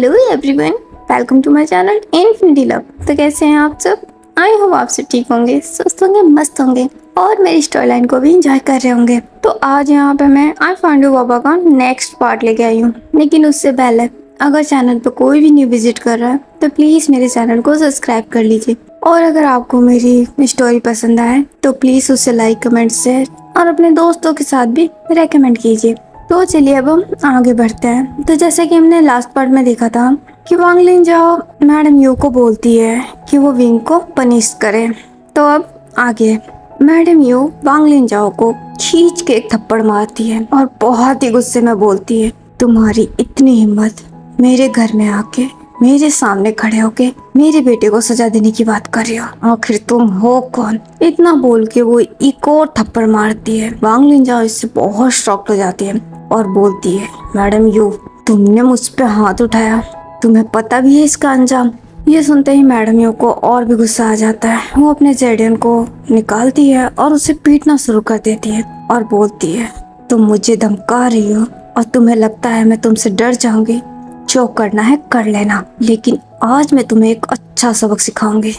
Hello everyone, welcome to my channel infinity love. तो कैसे हैं आप सब? आई होप आप सब ठीक होंगे, स्वस्थ होंगे, मस्त होंगे और मेरी स्टोरी लाइन को भी एंजॉय कर रहे होंगे। तो आज यहाँ पे मैं आई फाइंड यू बाबा का नेक्स्ट पार्ट लेके आई हूँ। लेकिन उससे पहले अगर चैनल पर कोई भी न्यू विजिट कर रहा है तो प्लीज मेरे चैनल को सब्सक्राइब कर लीजिए। और अगर आपको मेरी स्टोरी पसंद आए तो प्लीज उसे लाइक, कमेंट, शेयर और अपने दोस्तों के साथ भी रेकमेंड कीजिए। तो चलिए अब हम आगे बढ़ते हैं। तो जैसे कि हमने लास्ट पार्ट में देखा था कि वांग लिंजाओ मैडम यू को बोलती है कि वो विंग को पनिश करे। तो अब आगे मैडम यू वांग लिंजाओ को खींच के एक थप्पड़ मारती है और बहुत ही गुस्से में बोलती है, तुम्हारी इतनी हिम्मत, मेरे घर में आके मेरे सामने खड़े होके मेरे बेटे को सजा देने की बात कर रहे हो, आखिर तुम हो कौन? इतना बोल के वो एक और थप्पड़ मारती है। वांग लिंजाओ इससे बहुत शॉक्ड हो जाती है और बोलती है, मैडम यू, तुमने मुझ पे हाथ उठाया, तुम्हें पता भी है इसका अंजाम? ये सुनते ही मैडम यू को और भी गुस्सा आ जाता है। वो अपने जेडियन को निकालती है और उसे पीटना शुरू कर देती है और बोलती है, तुम मुझे धमका रही हो और तुम्हें लगता है मैं तुमसे डर जाऊंगी? जो करना है कर लेना, लेकिन आज मैं तुम्हें एक अच्छा सबक सिखाऊंगी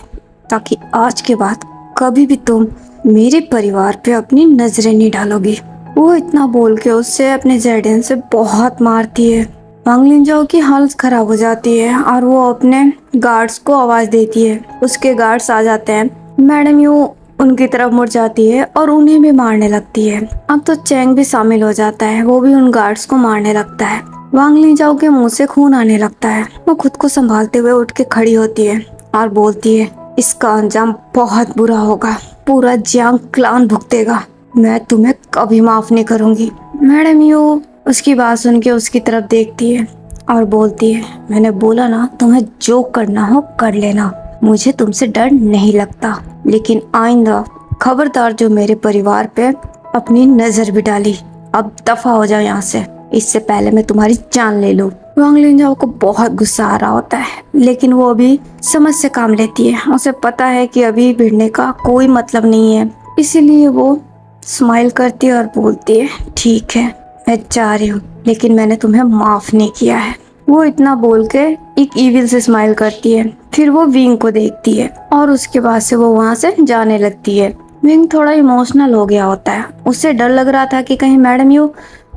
ताकि आज के बाद कभी भी तुम मेरे परिवार पे अपनी नजरें नहीं डालोगी। वो इतना बोल के उससे अपने जेडियन से बहुत मारती है। वांग लिंजाओ की हालत खराब हो जाती है और वो अपने गार्ड्स को आवाज देती है। उसके गार्ड्स आ जाते हैं। मैडम यू उनकी तरफ मुड़ जाती है और उन्हें भी मारने लगती है। अब तो चैंग भी शामिल हो जाता है, वो भी उन गार्ड्स को मारने लगता है। वांग लिंजाओ के मुंह से खून आने लगता है। वो खुद को संभालते हुए उठ के खड़ी होती है और बोलती है, इसका अंजाम बहुत बुरा होगा, पूरा जियांग क्लान भुगतेगा, मैं तुम्हें कभी माफ नहीं करूंगी। मैडम यू उसकी बात सुन के उसकी तरफ देखती है और बोलती है, मैंने बोला ना, तुम्हें जो करना हो कर लेना, मुझे तुमसे डर नहीं लगता, लेकिन आइंदा खबरदार जो मेरे परिवार पे अपनी नजर भी डाली, अब दफा हो जाओ यहाँ से, इससे पहले मैं तुम्हारी जान ले लूं। वांग लिंजाओ को बहुत गुस्सा आ रहा होता है, लेकिन वो अभी समझ से काम लेती है। उसे पता है कि अभी भिड़ने का कोई मतलब नहीं है, इसीलिए वो स्माइल करती है और बोलती है, ठीक है मैं जा रही हूँ, लेकिन मैंने तुम्हें माफ नहीं किया है। वो इतना बोल के एक इविल से स्माइल करती है। फिर वो विंग को देखती है और उसके बाद से वो वहाँ से जाने लगती है। विंग थोड़ा इमोशनल हो गया होता है। उसे डर लग रहा था कि कहीं मैडम यू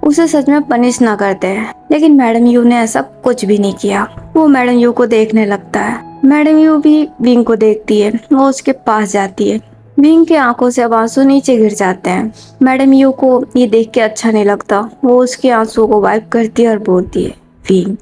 उसे सच में पनिश ना करते हैं, लेकिन मैडम यू ने ऐसा कुछ भी नहीं किया। वो मैडम यू को देखने लगता है। मैडम यू भी विंग को देखती है। वो उसके पास जाती है। विंग की आंखों से अब आंसू नीचे गिर जाते हैं। मैडम यू को ये देख के अच्छा नहीं लगता। वो उसके आंसू को वाइप करती है और बोलती है, विंग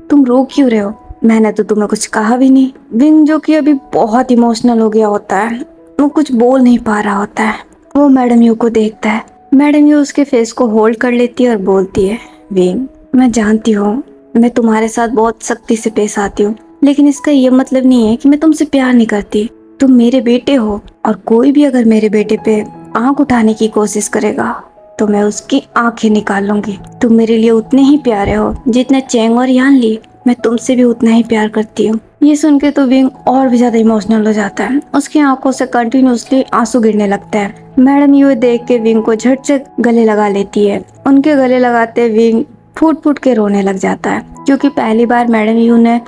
तुम रो क्यों रहे हो? मैंने तो तुम्हें कुछ कहा भी नहीं। विंग जो कि अभी बहुत इमोशनल हो गया होता है, वो कुछ बोल नहीं पा रहा होता है। वो मैडम यू को देखता है। मैडम यू उसके फेस को होल्ड कर लेती है और बोलती है, विंग मैं जानती हूँ मैं तुम्हारे साथ बहुत सख्ती से पेश आती हूँ, लेकिन इसका ये मतलब नहीं है कि मैं तुमसे प्यार नहीं करती। तुम मेरे बेटे हो और कोई भी अगर मेरे बेटे पे आंख उठाने की कोशिश करेगा तो मैं उसकी आंखें निकाल लूंगी। तुम मेरे लिए उतने ही प्यारे हो जितने चैंग और यान ली, मैं तुमसे भी उतना ही प्यार करती हूँ। ये सुन के तो विंग और भी ज्यादा इमोशनल हो जाता है। उसकी आंखों से कंटिन्यूसली आंसू गिरने लगता है। मैडम यू देख के विंग को झट से गले लगा लेती है। उनके गले लगाते विंग फूट फूट के रोने लग जाता है, क्योंकि पहली बार मैडम यू ने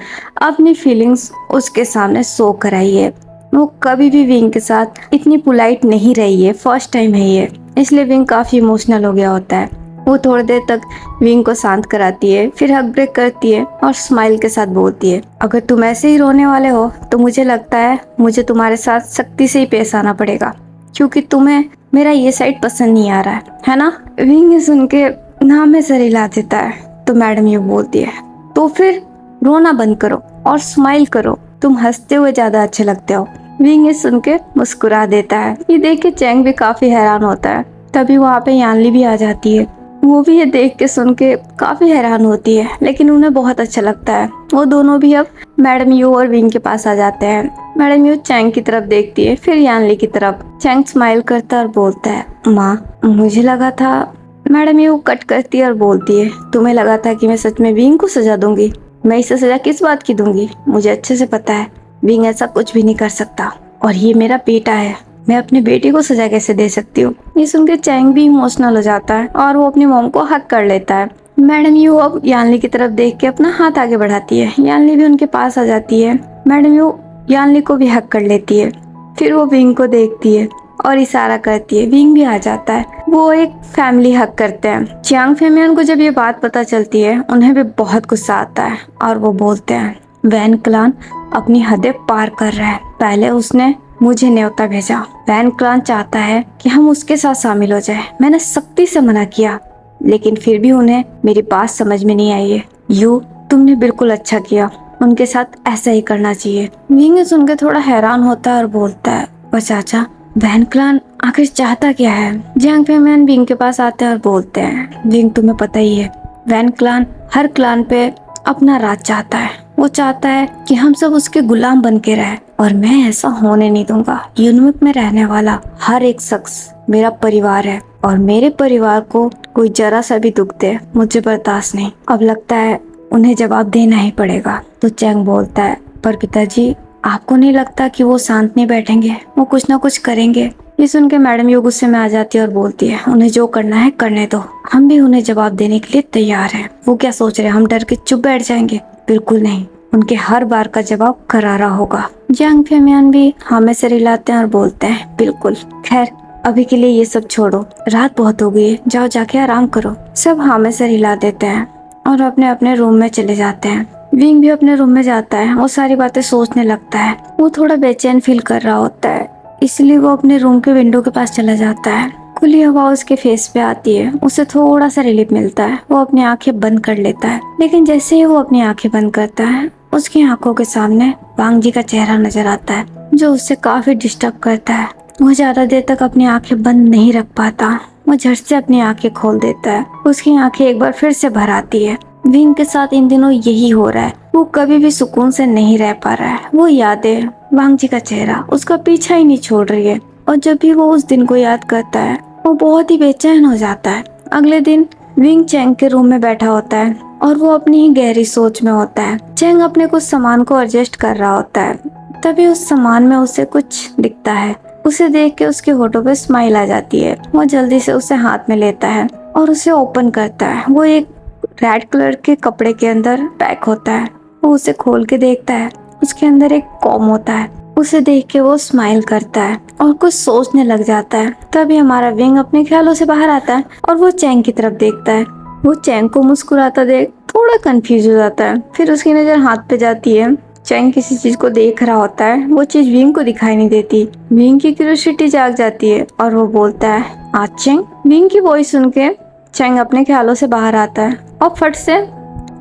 अपनी फीलिंग्स उसके सामने शो कराई है। वो कभी भी विंग के साथ इतनी पोलाइट नहीं रही है, फर्स्ट टाइम है ये, इसलिए विंग काफी इमोशनल हो गया होता है। वो थोड़ी देर तक विंग को शांत कराती है, फिर हग ब्रेक करती है और स्माइल के साथ बोलती है, अगर तुम ऐसे ही रोने वाले हो तो मुझे लगता है मुझे तुम्हारे साथ सख्ती से ही पेश आना पड़ेगा, क्योंकि तुम्हें मेरा ये साइड पसंद नहीं आ रहा है ना? विंग ये सुन के नाम में सर हिला देता है। तो मैडम ये बोलती है, तो फिर रोना बंद करो और स्माइल करो, तुम हंसते हुए ज्यादा अच्छे लगते हो। विंग ये सुन के मुस्कुरा देता है। ये देख के चैंग भी काफी हैरान होता है। तभी वहाँ पे यानली भी आ जाती है। वो भी ये देख के सुन के काफी हैरान होती है, लेकिन उन्हें बहुत अच्छा लगता है। वो दोनों भी अब मैडम यू और विंग के पास आ जाते हैं। मैडम यू चैंग की तरफ देखती है, फिर यानली की तरफ। चैंग स्माइल करता और बोलता है, माँ मुझे लगा था। मैडम यू कट करती है और बोलती है, तुम्हें लगा था कि मैं सच में विंग को सजा दूंगी? मैं इसे सजा किस बात की दूंगी? मुझे अच्छे से पता है विंग ऐसा कुछ भी नहीं कर सकता, और ये मेरा बेटा है, मैं अपने बेटे को सजा कैसे दे सकती हूँ? ये सुनकर चैंग भी इमोशनल हो जाता है और वो अपनी मॉम को हक कर लेता है। मैडम यू अब यानली की तरफ देख के अपना हाथ आगे बढ़ाती है। यानली भी उनके पास आ जाती है। मैडम यू यानली को भी हक कर लेती है। फिर वो विंग को देखती है और इशारा करती है। विंग भी आ जाता है। वो एक फैमिली हक करते हैं। चियांग फेमियन को जब ये बात पता चलती है उन्हें भी बहुत गुस्सा आता है और वो बोलते हैं वैन क्लान अपनी हदें पार कर रहा है। पहले उसने मुझे न्योता भेजा। वैन क्लान चाहता है कि हम उसके साथ शामिल हो जाए। मैंने सख्ती से मना किया लेकिन फिर भी उन्हें मेरी बात समझ में नहीं आई है। यू तुमने बिल्कुल अच्छा किया। उनके साथ ऐसा ही करना चाहिए। विंग सुनकर थोड़ा हैरान होता है और बोलता है पर चाचा वैन क्लान आखिर चाहता क्या है। जियांग फेमियन विंग के पास आते हैं और बोलते हैं विंग तुम्हें पता ही है वैन क्लान हर क्लान पे अपना राज चाहता है। वो चाहता है कि हम सब उसके गुलाम बन के रहे और मैं ऐसा होने नहीं दूंगा। यूनिवर्स में रहने वाला हर एक शख्स मेरा परिवार है और मेरे परिवार को कोई जरा सा भी दुख दे मुझे बर्दाश्त नहीं। अब लगता है उन्हें जवाब देना ही पड़ेगा। तो चैंग बोलता है पर पिताजी आपको नहीं लगता कि वो शांत नहीं बैठेंगे, वो कुछ ना कुछ करेंगे। ये सुन के मैडम यू गुस्से में आ जाती है और बोलती है उन्हें जो करना है करने दो। हम भी उन्हें जवाब देने के लिए तैयार हैं। वो क्या सोच रहे हैं हम डर के चुप बैठ जाएंगे? बिल्कुल नहीं। उनके हर बार का जवाब करारा होगा। जियांग फेमियन भी हाँ में सिर हिलाते हैं और बोलते हैं बिल्कुल। खैर अभी के लिए ये सब छोड़ो, रात बहुत हो गई है, जाओ जाके आराम करो। सब हाँ में सिर हिला देते हैं और अपने अपने रूम में चले जाते हैं। विंग भी अपने रूम में जाता है। वो सारी बातें सोचने लगता है। वो थोड़ा बेचैन फील कर रहा होता है इसलिए वो अपने रूम के विंडो के पास चला जाता है। खुली हवा उसके फेस पे आती है। उसे थोड़ा सा रिलीफ मिलता है। वो अपनी आंखें बंद कर लेता है लेकिन जैसे ही वो अपनी आंखें बंद करता है उसकी आंखों के सामने वांग जी का चेहरा नजर आता है जो उससे काफी डिस्टर्ब करता है। वो ज्यादा देर तक अपनी आंखें बंद नहीं रख पाता। वो झट से अपनी आंखें खोल देता है। उसकी आंखें एक बार फिर से भर आती है। विंग के साथ इन दिनों यही हो रहा है। वो कभी भी सुकून से नहीं रह पा रहा है। वो यादें, वांग जी का चेहरा उसका पीछा ही नहीं छोड़ रही है और जब भी वो उस दिन को याद करता है वो बहुत ही बेचैन हो जाता है। अगले दिन विंग चैंग के रूम में बैठा होता है और वो अपनी ही गहरी सोच में होता है। चैंग अपने कुछ सामान को एडजस्ट कर रहा होता है। तभी उस सामान में उसे कुछ दिखता है। उसे देख के उसके होठों पे स्माइल आ जाती है। वो जल्दी से उसे हाथ में लेता है और उसे ओपन करता है। वो एक रेड कलर के कपड़े के अंदर पैक होता है। वो उसे खोल के देखता है। उसके अंदर एक कॉम होता है। उसे देख के वो स्माइल करता है और कुछ सोचने लग जाता है। तभी हमारा विंग अपने ख्यालों से बाहर आता है और वो चैंग की तरफ देखता है। वो चैंग को मुस्कुराता देख थोड़ा कंफ्यूज हो जाता है। फिर उसकी नजर हाथ पे जाती है। चैंग किसी चीज को देख रहा होता है। वो चीज विंग को दिखाई नहीं देती। विंग की क्यूरियोसिटी जाग जाती है और वो बोलता है आज चैंग। विंग की वॉइस सुन के चैंग अपने ख्यालों से बाहर आता है और फट से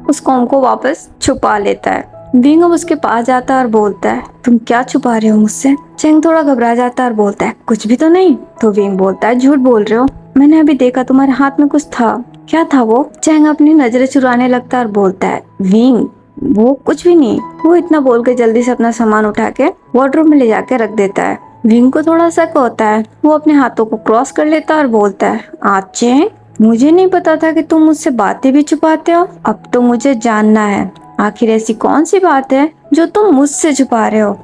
उस कॉम को वापस छुपा लेता है। विंग अब उसके पास जाता है और बोलता है तुम क्या छुपा रहे हो मुझसे? चैंग थोड़ा घबरा जाता है और बोलता है कुछ भी तो नहीं। तो विंग बोलता है झूठ बोल रहे हो, मैंने अभी देखा तुम्हारे हाथ में कुछ था। क्या था वो? चैंग अपनी नजरें चुराने लगता है और बोलता है विंग वो कुछ भी नहीं। वो इतना बोल के जल्दी से अपना सामान उठा के वार्डरोब में ले जाके रख देता है। विंग को थोड़ा शक होता है। वो अपने हाथों को क्रॉस कर लेता है और बोलता है आज चैंग मुझे नहीं पता था कि तुम मुझसे बातें भी छुपाते हो। अब तो मुझे जानना है आखिर ऐसी कौन सी बात है जो तुम मुझसे छुपा रहे हो।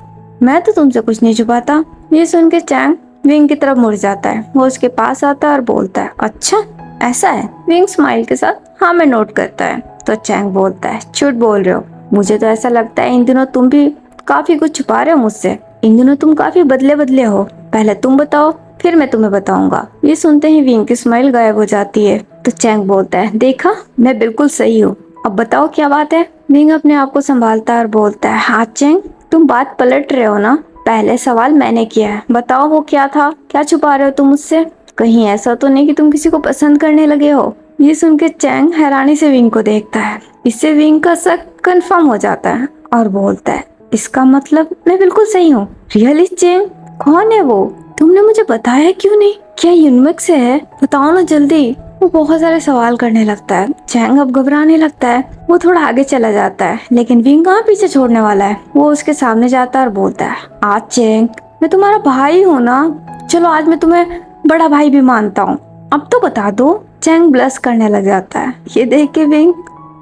मैं तो तुमसे कुछ नहीं छुपाता। ये सुन के चैंग विंग की तरफ मुड़ जाता है। वो उसके पास आता है और बोलता है अच्छा ऐसा है। विंग स्माइल के साथ हाँ में नोट करता है। तो चैंग बोलता है झूठ बोल रहे हो, मुझे तो ऐसा लगता है इन दिनों तुम भी काफी कुछ छुपा रहे हो मुझसे। इन दिनों तुम काफी बदले बदले हो। पहले तुम बताओ फिर मैं तुम्हें बताऊंगा। ये सुनते ही विंग की स्माइल गायब हो जाती है। तो चैंग बोलता है देखा मैं बिल्कुल सही हूँ, अब बताओ क्या बात है। विंग अपने आप को संभालता है और बोलता है हाँ चैंग तुम बात पलट रहे हो ना। पहले सवाल मैंने किया है, बताओ वो क्या था, क्या छुपा रहे हो तुम मुझसे? कहीं ऐसा तो नहीं कि तुम किसी को पसंद करने लगे हो? ये सुन के चैंग हैरानी से विंग को देखता है। इससे विंग का शक कंफर्म हो जाता है और बोलता है इसका मतलब मैं बिल्कुल सही हूँ। रियली चैंग कौन है वो? तुमने मुझे बताया क्यों नहीं? क्या यूनिवर्स से है? बताओ ना जल्दी। वो बहुत सारे सवाल करने लगता है। चैंग अब घबराने लगता है। वो थोड़ा आगे चला जाता है लेकिन विंग कहाँ पीछे छोड़ने वाला है। वो उसके सामने जाता है और बोलता है आज चैंग मैं तुम्हारा भाई हूँ ना, चलो आज मैं तुम्हें बड़ा भाई भी मानता हूँ, अब तो बता दो। चैंग ब्लश करने लग जाता है। ये देख के विंग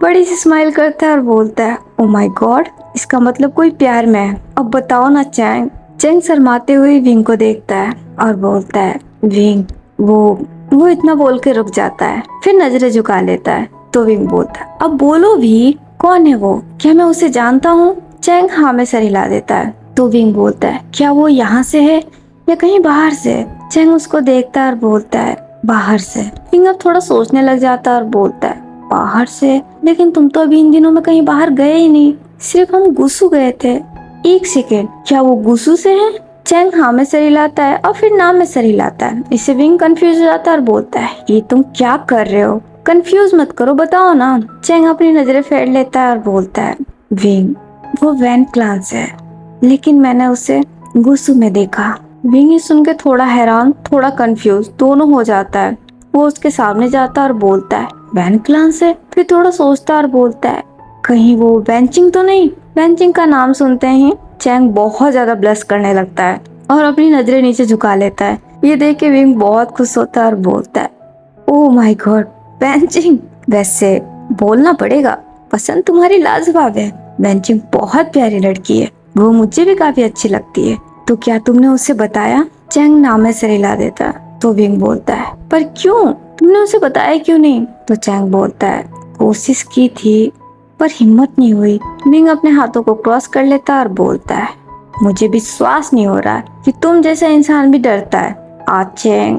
बड़ी सी स्माइल करता है और बोलता है ओ माय गॉड इसका मतलब कोई प्यार में है, अब बताओ ना चैंग। चैंग शर्माते हुए विंग को देखता है और बोलता है विंग वो इतना बोल के रुक जाता है। फिर नजरें झुका लेता है। तो विंग बोलता है, अब बोलो भी, कौन है वो, क्या मैं उसे जानता हूँ? चैंग हाँ में सर हिला देता है। तो विंग बोलता है, क्या वो यहाँ से है या कहीं बाहर से? चैंग उसको देखता है और बोलता है, बाहर से। विंग अब थोड़ा सोचने लग जाता है और बोलता है, बाहर से? लेकिन तुम तो अभी इन दिनों में कहीं बाहर गए ही नहीं, सिर्फ हम गुसू गए थे। एक सेकेंड, क्या वो गुसू से है? चैंग हाँ में सर हिलाता है और फिर ना में सर हिलाता है। इससे विंग कंफ्यूज हो जाता है और बोलता है, ये तुम क्या कर रहे हो? कंफ्यूज मत करो, बताओ ना। चैंग अपनी नजरें फेर लेता है और बोलता है, विंग, वो वैन क्लान से है, लेकिन मैंने उसे गुसू में देखा। विंग ये सुन के थोड़ा हैरान थोड़ा कंफ्यूज दोनों हो जाता है। वो उसके सामने जाता है और बोलता है, वैन क्लान से? फिर थोड़ा सोचता है और बोलता है, कहीं वो वेंचिंग तो नहीं? वेंचिंग का नाम सुनते ही चैंग बहुत ज्यादा ब्लश करने लगता है और अपनी नजरें नीचे झुका लेता है। ये देख के विंग बहुत खुश होता है और बोलता है, ओह माय गॉड, वेंचिंग! वैसे बोलना पड़ेगा, पसंद तुम्हारी लाजवाब है। वेंचिंग बहुत प्यारी लड़की है, वो मुझे भी काफी अच्छी लगती है। तो क्या तुमने उसे बताया? चैंग नामे से हिला देता है। तो विंग बोलता है, पर क्यों? तुमने उसे बताया क्यों नहीं? तो चैंग बोलता है, कोशिश की थी पर हिम्मत नहीं हुई। विंग अपने हाथों को क्रॉस कर लेता है और बोलता है, मुझे विश्वास नहीं हो रहा कि तुम जैसा इंसान भी डरता है। आज चैंग,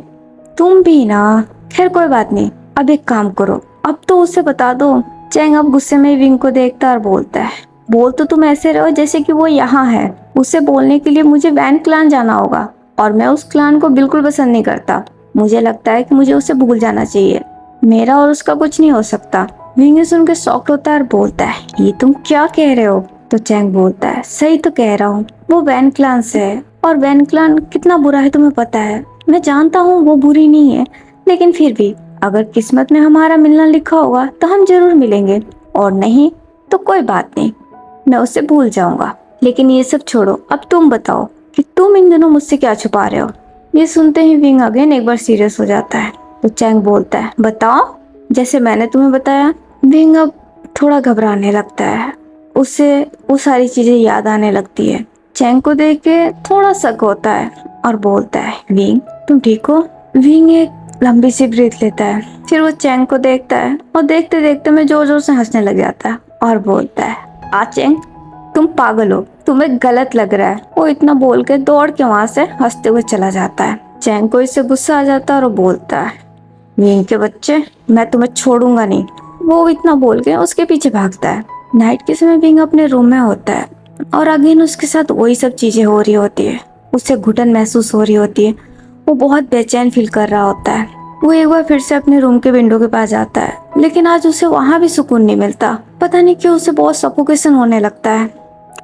तुम भी ना। खैर कोई बात नहीं, अब एक काम करो, अब तो उसे बता दो। चैंग अब गुस्से में विंग को देखता और बोलता है, बोल तो तुम ऐसे रहो जैसे कि वो यहाँ है। उसे बोलने के लिए मुझे वैन क्लान जाना होगा और मैं उस क्लान को बिल्कुल पसंद नहीं करता। मुझे लगता है कि मुझे उसे भूल जाना चाहिए। मेरा और उसका कुछ नहीं हो सकता। विंग सुनकर शॉक्ड होता है और बोलता है, ये तुम क्या कह रहे हो? तो चैंग बोलता है, सही तो कह रहा हूँ, वो वैन क्लान से है और वैन क्लान कितना बुरा है तुम्हें पता है। मैं जानता हूँ वो बुरी नहीं है, लेकिन फिर भी अगर किस्मत में हमारा मिलना लिखा होगा तो हम जरूर मिलेंगे, और नहीं तो कोई बात नहीं, मैं उसे भूल जाऊंगा। लेकिन ये सब छोड़ो, अब तुम बताओ कि तुम इन दिनों मुझसे क्या छुपा रहे हो? ये सुनते ही विंग अगेन एक बार सीरियस हो जाता है। तो चैंग बोलता है, बताओ, जैसे मैंने तुम्हें बताया। विंग अब थोड़ा घबराने लगता है, उसे वो सारी चीजें याद आने लगती है। चैंग को देख के थोड़ा शक होता है और बोलता है, विंग तुम ठीक हो? विंग एक लंबी सी ब्रीथ लेता है, फिर वो चैंग को देखता है और देखते देखते में जोर जोर से हंसने लग जाता है और बोलता है, चैंग, तुम पागल हो, तुम्हें गलत लग रहा है। वो इतना बोल के दौड़ के वहां से हंसते हुए चला जाता है। चैंग को इससे गुस्सा आ जाता है और वो बोलता है, विंग के बच्चे, मैं तुम्हें छोड़ूंगा नहीं। वो इतना बोल के उसके पीछे भागता है। नाइट के समय विंग अपने रूम में होता है और अगेन उसके साथ वही सब चीजें हो रही होती है। उसे घुटन महसूस हो रही होती है, वो बहुत बेचैन फील कर रहा होता है। वो एक बार फिर से अपने रूम के विंडो के पास जाता है, लेकिन आज उसे वहां भी सुकून नहीं मिलता। पता नहीं क्यों उसे बहुत सफोकेशन होने लगता है,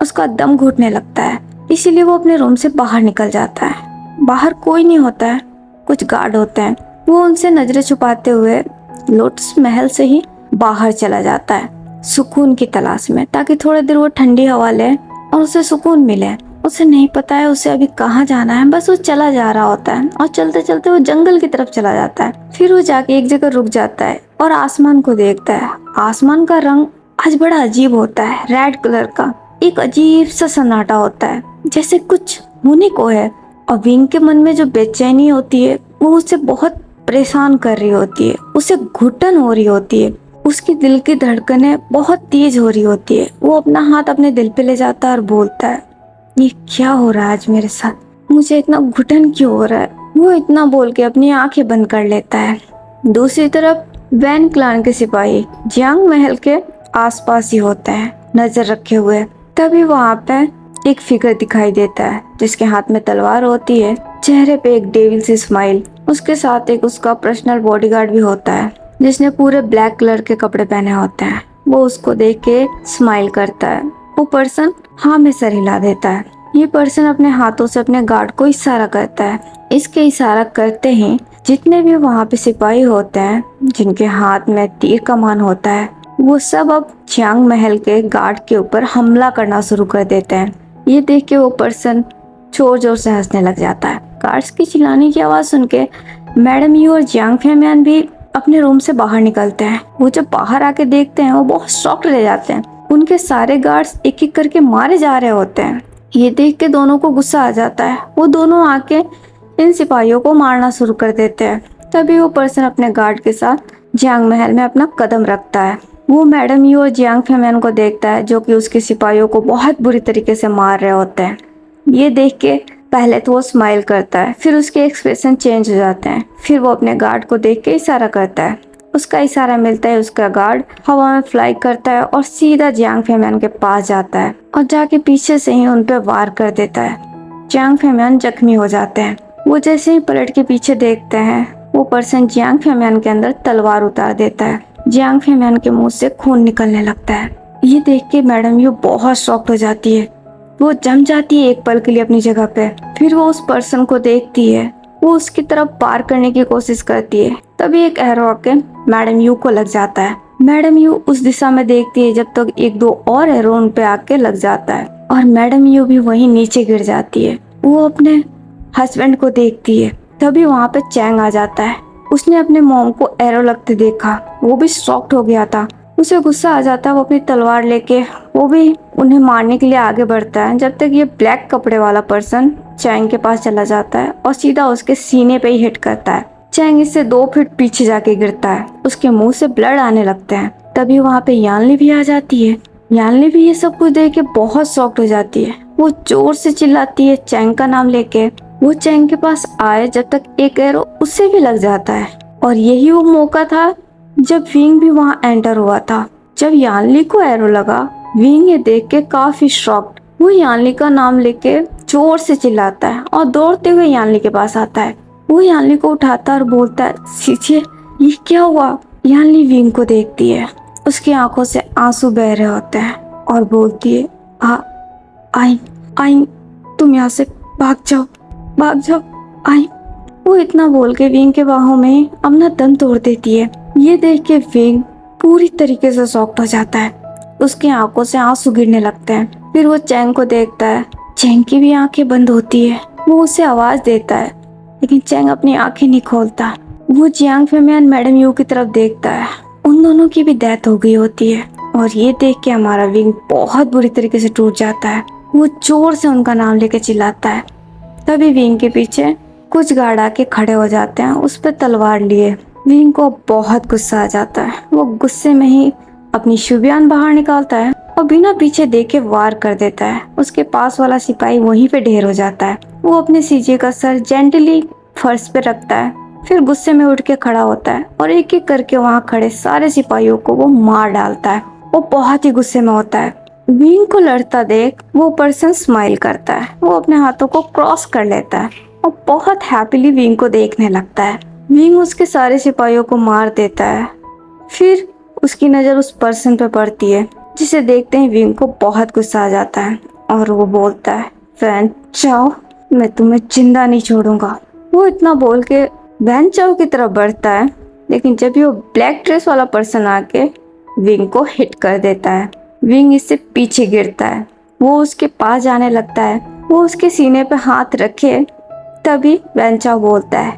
उसका दम घुटने लगता है। इसीलिए वो अपने रूम से बाहर निकल जाता है। बाहर कोई नहीं होता है, कुछ गार्ड होते हैं। वो उनसे नजरें छुपाते हुए लोटस महल से ही बाहर चला जाता है सुकून की तलाश में, ताकि थोड़ी देर वो ठंडी हवा ले और उसे सुकून मिले। उसे नहीं पता है उसे अभी कहाँ जाना है, बस वो चला जा रहा होता है और चलते चलते वो जंगल की तरफ चला जाता है। फिर वो जाके एक जगह रुक जाता है और आसमान को देखता है। आसमान का रंग आज बड़ा अजीब होता है, रेड कलर का। एक अजीब सा सन्नाटा होता है, जैसे कुछ होने को है। और विंग के मन में जो बेचैनी होती है वो उसे बहुत परेशान कर रही होती है। उसे घुटन हो रही होती है, उसकी दिल की धड़कनें बहुत तेज हो रही होती है। वो अपना हाथ अपने दिल पे ले जाता है और बोलता है, ये क्या हो रहा है आज मेरे साथ? मुझे इतना घुटन क्यों हो रहा है? वो इतना बोल के अपनी आंखें बंद कर लेता है। दूसरी तरफ वैन क्लान के सिपाही जियांग महल के आसपास ही होते हैं नजर रखे हुए। तभी वहाँ पे एक फिगर दिखाई देता है जिसके हाथ में तलवार होती है, चेहरे पे एक डेविल सी स्माइल। उसके साथ एक उसका पर्सनल बॉडीगार्ड भी होता है जिसने पूरे ब्लैक कलर के कपड़े पहने होते हैं। वो उसको देख के स्माइल करता है। वो पर्सन हाँ में सर हिला देता है। ये पर्सन अपने हाथों से अपने गार्ड को इशारा करता है। इसके इशारा करते ही जितने भी वहाँ पे सिपाही होते हैं जिनके हाथ में तीर कमान होता है, वो सब अब जियांग महल के गार्ड के ऊपर हमला करना शुरू कर देते हैं। ये देख के वो पर्सन जोर जोर से हंसने लग जाता है। गार्ड्स की चिल्लाने की आवाज सुन के मैडम यू और जियांग फेमियान भी अपने रूम से बाहर निकलते हैं। वो जब बाहर आके देखते हैं वो बहुत शॉक्ड रह जाते हैं। उनके सारे गार्ड्स एक एक करके मारे जा रहे होते हैं। ये देख के दोनों को गुस्सा आ जाता है। वो दोनों आके इन सिपाहियों को मारना शुरू कर देते हैं। तभी वो पर्सन अपने गार्ड के साथ जियांग महल में अपना कदम रखता है। वो मैडम यू और जियांग फेमियन को देखता है जो कि उसके सिपाहियों को बहुत बुरी तरीके से मार रहे होते हैं। ये देख के पहले तो वो स्माइल करता है, फिर उसके एक्सप्रेशन चेंज हो जाते हैं। फिर वो अपने गार्ड को देख के इशारा करता है। उसका इशारा मिलता है, उसका गार्ड हवा में फ्लाई करता है और सीधा जियांग फेमियन के पास जाता है और जाके पीछे से ही उन पे वार कर देता है। जियांग फेमियन जख्मी हो जाते हैं। वो जैसे ही पलट के पीछे देखते हैं, वो पर्सन जियांग फेमियन के अंदर तलवार उतार देता है। जियांग फेमियन के मुंह से खून निकलने लगता है। ये देख के मैडम यू बहुत शॉक्ड हो जाती है। वो जम जाती है एक पल के लिए अपनी जगह पे। फिर वो उस पर्सन को देखती है, वो उसकी तरफ पार करने की कोशिश करती है। तभी एक एरो आके मैडम यू को लग जाता है। मैडम यू उस दिशा में देखती है जब तक एक दो और एरो उन पे आके लग जाता है और मैडम यू भी वहीं नीचे गिर जाती है। वो अपने हस्बैंड को देखती है। तभी वहाँ पे चैंग आ जाता है। उसने अपने मॉम को एरो लगते देखा, वो भी शॉक्ड हो गया था। उसे गुस्सा आ जाता है। वो अपनी तलवार लेके वो भी उन्हें मारने के लिए आगे बढ़ता है, जब तक ये ब्लैक कपड़े वाला पर्सन चैंग के पास चला जाता है और सीधा उसके सीने पे ही हिट करता है। चैंग इससे 2 फीट पीछे जाके गिरता है। उसके मुंह से ब्लड आने लगते हैं। तभी वहाँ पे यानली भी आ जाती है। यानली भी ये सब कुछ देख के बहुत शॉक्ड हो जाती है। वो जोर से चिल्लाती है चैंग का नाम लेके। वो चैंग के पास आए जब तक एक एरो उससे भी लग जाता है और यही वो मौका था जब विंग भी वहाँ एंटर हुआ था। जब यानली को एरो लगा, विंग ये देख के काफी शॉक्ड। वो यानली का नाम लेके जोर से चिल्लाता है और दौड़ते हुए यानली के पास आता है। वो यानली को उठाता है और बोलता है, सीछे ये क्या हुआ। यानली विंग को देखती है। उसकी आंखों से आंसू बह रहे होते हैं और बोलती है, आई आई तुम यहाँ से भाग जाओ, भाग जाओ आई। वो इतना बोल के विंग के बाहों में अपना दम तोड़ देती है। ये देख के विंग पूरी तरीके से शॉक्ड हो जाता है। उसकी आंखों से आंसू गिरने लगते हैं। फिर वो चैंग को देखता है। चैंग की भी आंखें बंद होती है। वो उसे आवाज देता है लेकिन चैंग अपनी आंखें नहीं खोलता। वो जियांग फेमियन मैडम यू की तरफ देखता है। उन दोनों की भी डेथ हो गई होती है और ये देख के हमारा विंग बहुत बुरी तरीके से टूट जाता है। वो जोर से उनका नाम लेके चिल्लाता है। तभी विंग के पीछे कुछ गार्ड आके खड़े हो जाते हैं, उस पर तलवार लिए। विंग को बहुत गुस्सा आ जाता है। वो गुस्से में ही अपनी शुबियान बाहर निकालता है और बिना पीछे देखे वार कर देता है। उसके पास वाला सिपाही वहीं पे ढेर हो जाता है। वो अपने सीजे का सर जेंटली फर्श पे रखता है, फिर गुस्से में उठ के खड़ा होता है और एक एक करके वहाँ खड़े सारे सिपाहियों को वो मार डालता है। वो बहुत ही गुस्से में होता है। विंग को लड़ता देख वो पर्सन स्माइल करता है। वो अपने हाथों को क्रॉस कर लेता है और बहुत हैप्पीली विंग को देखने लगता है। विंग उसके सारे सिपाहियों को मार देता है। फिर उसकी नज़र उस पर्सन पे पड़ती है, जिसे देखते ही विंग को बहुत गुस्सा आ जाता है और वो बोलता है, वैन चाओ मैं तुम्हें जिंदा नहीं छोड़ूंगा। वो इतना बोल के वैन चाओ की तरफ बढ़ता है, लेकिन जब वो ब्लैक ड्रेस वाला पर्सन आके विंग को हिट कर देता है। विंग इससे पीछे गिरता है। वो उसके पास जाने लगता है। वो उसके सीने पे हाथ रखे तभी वैन चाओ बोलता है,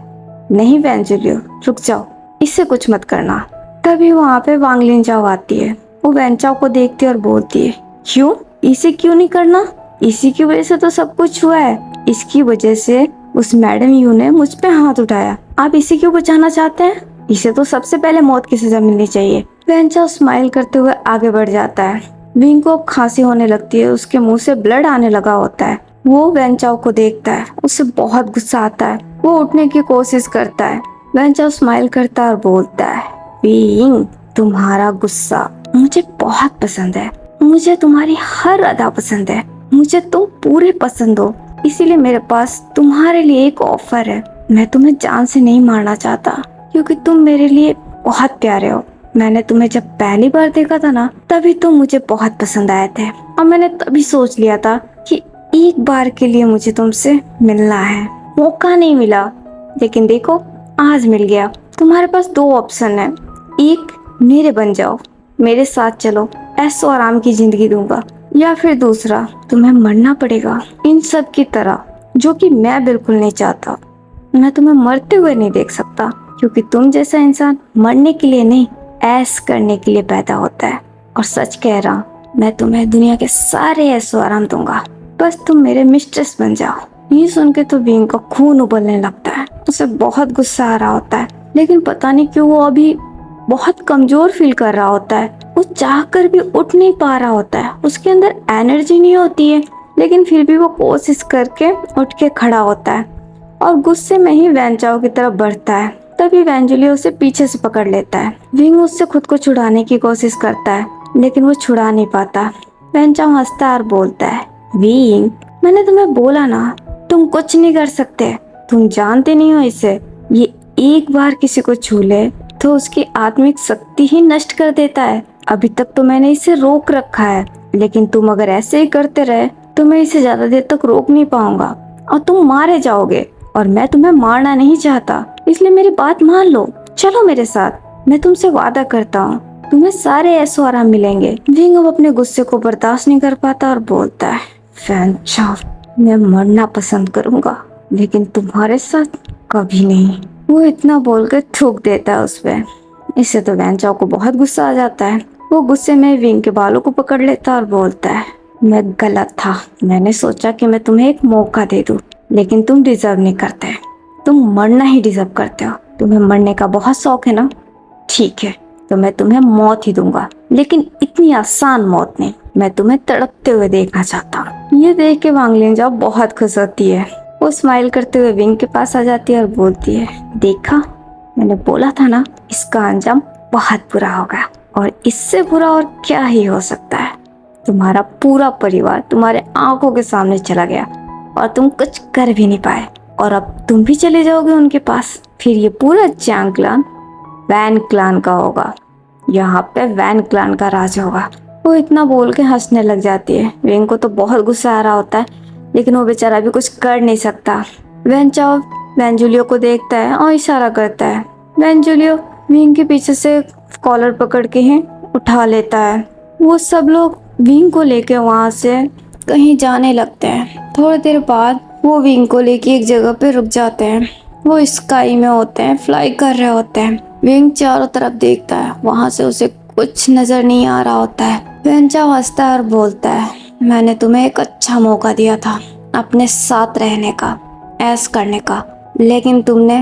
नहीं वैन जुलियो रुक जाओ, इससे कुछ मत करना। तभी वहाँ पे वांग लिनचाओ आती है। वो वैन चाओ को देखती है और बोलती है, क्यों, इसे क्यों नहीं करना, इसी की वजह से तो सब कुछ हुआ है। इसकी वजह से उस मैडम यू ने मुझ पे हाथ उठाया। आप इसे क्यों बचाना चाहते हैं? इसे तो सबसे पहले मौत की सजा मिलनी चाहिए। वैन चाओ स्माइल करते हुए आगे बढ़ जाता है। विंग को खांसी होने लगती है। उसके मुंह से ब्लड आने लगा होता है। वो वैन चाओ को देखता है। उसे बहुत गुस्सा आता है। वो उठने की कोशिश करता है। वैन चाओ स्माइल करता है और बोलता है, विंग तुम्हारा गुस्सा मुझे बहुत पसंद है। मुझे तुम्हारी हर अदा पसंद है। मुझे तुम पूरे पसंद हो। इसीलिए मेरे पास तुम्हारे लिए एक ऑफर है। मैं तुम्हें जान से नहीं मारना चाहता क्योंकि तुम मेरे लिए बहुत प्यारे हो। मैंने तुम्हें जब पहली बार देखा था ना, तभी तुम मुझे बहुत पसंद आए थे और मैंने तभी सोच लिया था कि एक बार के लिए मुझे तुमसे मिलना है। मौका नहीं मिला, लेकिन देखो आज मिल गया। तुम्हारे पास 2 ऑप्शन है। एक, मेरे बन जाओ, मेरे साथ चलो, ऐशो आराम की जिंदगी दूंगा, या फिर दूसरा, तुम्हें मरना पड़ेगा इन सब की तरह, जो कि मैं बिल्कुल नहीं चाहता। मैं तुम्हें मरते हुए नहीं देख सकता क्योंकि तुम जैसा इंसान मरने के लिए नहीं, ऐश करने के लिए पैदा होता है। और सच कह रहा हूँ, मैं तुम्हें दुनिया के सारे ऐशो आराम दूंगा, बस तुम मेरे मिस्ट्रेस बन जाओ। ये सुन के तो विंग का खून उबलने लगता है। उसे बहुत गुस्सा आ रहा होता है। लेकिन पता नहीं क्यों वो अभी बहुत कमजोर फील कर रहा होता है। वो चाह कर भी उठ नहीं पा रहा होता है, उसके अंदर एनर्जी नहीं होती है, लेकिन फिर भी वो कोशिश करके उठ के खड़ा होता है और गुस्से में ही वैनचाओ की तरफ बढ़ता है। तभी वैंजुलियो उसे पीछे से पकड़ लेता है। विंग उससे खुद को छुड़ाने की कोशिश करता है, लेकिन वो छुड़ा नहीं पाता। वैनचाओ हंसता है और बोलता है, विंग, मैंने तुम्हें बोला ना, तुम कुछ नहीं कर सकते। तुम जानते नहीं हो इसे। ये एक बार किसी को छू ले तो उसकी आत्मिक शक्ति ही नष्ट कर देता है। अभी तक तो मैंने इसे रोक रखा है, लेकिन तुम अगर ऐसे ही करते रहे तो मैं इसे ज्यादा देर तक रोक नहीं पाऊंगा और तुम मारे जाओगे। और मैं तुम्हें मारना नहीं चाहता, इसलिए मेरी बात मान लो। चलो मेरे साथ, मैं तुमसे वादा करता हूँ तुम्हें सारे ऐशो आराम मिलेंगे। विंग अब अपने गुस्से को बर्दाश्त नहीं कर पाता और बोलता है, वैनचाओ, मैं मरना पसंद करूंगा, लेकिन तुम्हारे साथ कभी नहीं। वो इतना बोलकर थूक देता है उस पे। इससे तो वैनचाओ को बहुत गुस्सा आ जाता है। वो गुस्से में विंग के बालों को पकड़ लेता है और बोलता है, मैं गलत था। मैंने सोचा कि मैं तुम्हें एक मौका दे दूं, लेकिन तुम डिजर्व नहीं करते। तुम मरना ही डिजर्व करते हो। तुम्हें मरने का बहुत शौक है ना? ठीक है, तो मैं तुम्हें मौत ही दूंगा, लेकिन इतनी आसान मौत नहीं। मैं तुम्हें तड़पते हुए देखना चाहता हूँ। ये देख के वांग लिनजाओ बहुत खुश होती है। वो स्माइल करते हुए विंग के पास आ जाती है और बोलती है, देखा, मैंने बोला था ना, इसका अंजाम बहुत बुरा होगा। और इससे बुरा और क्या ही हो सकता है। तुम्हारा पूरा परिवार तुम्हारे आंखों के सामने चला गया और तुम कुछ कर भी नहीं पाए, और अब तुम भी चले जाओगे उनके पास। फिर ये पूरा चांग क्लान वैन क्लान का होगा। यहाँ पे वैन क्लान का राज होगा। वो इतना बोल के हंसने लग जाती है। विंग को तो बहुत गुस्सा आ रहा होता है, लेकिन वो बेचारा भी कुछ कर नहीं सकता। वैनचाओ वैंजुलियो को देखता है और इशारा करता है। वैंजुलियो विंग के पीछे से कॉलर पकड़ के ही उठा लेता है। वो सब लोग विंग को लेके वहां से कहीं जाने लगते हैं। थोड़ी देर बाद वो विंग को लेके एक जगह पे रुक जाते हैं। वो स्काई में होते हैं, फ्लाई कर रहे होते हैं। विंग चारों तरफ देखता है, वहां से उसे कुछ नजर नहीं आ रहा होता है। वैनचाओ हंसता है और बोलता है, मैंने तुम्हें एक अच्छा मौका दिया था अपने साथ रहने का, ऐश करने का, लेकिन तुमने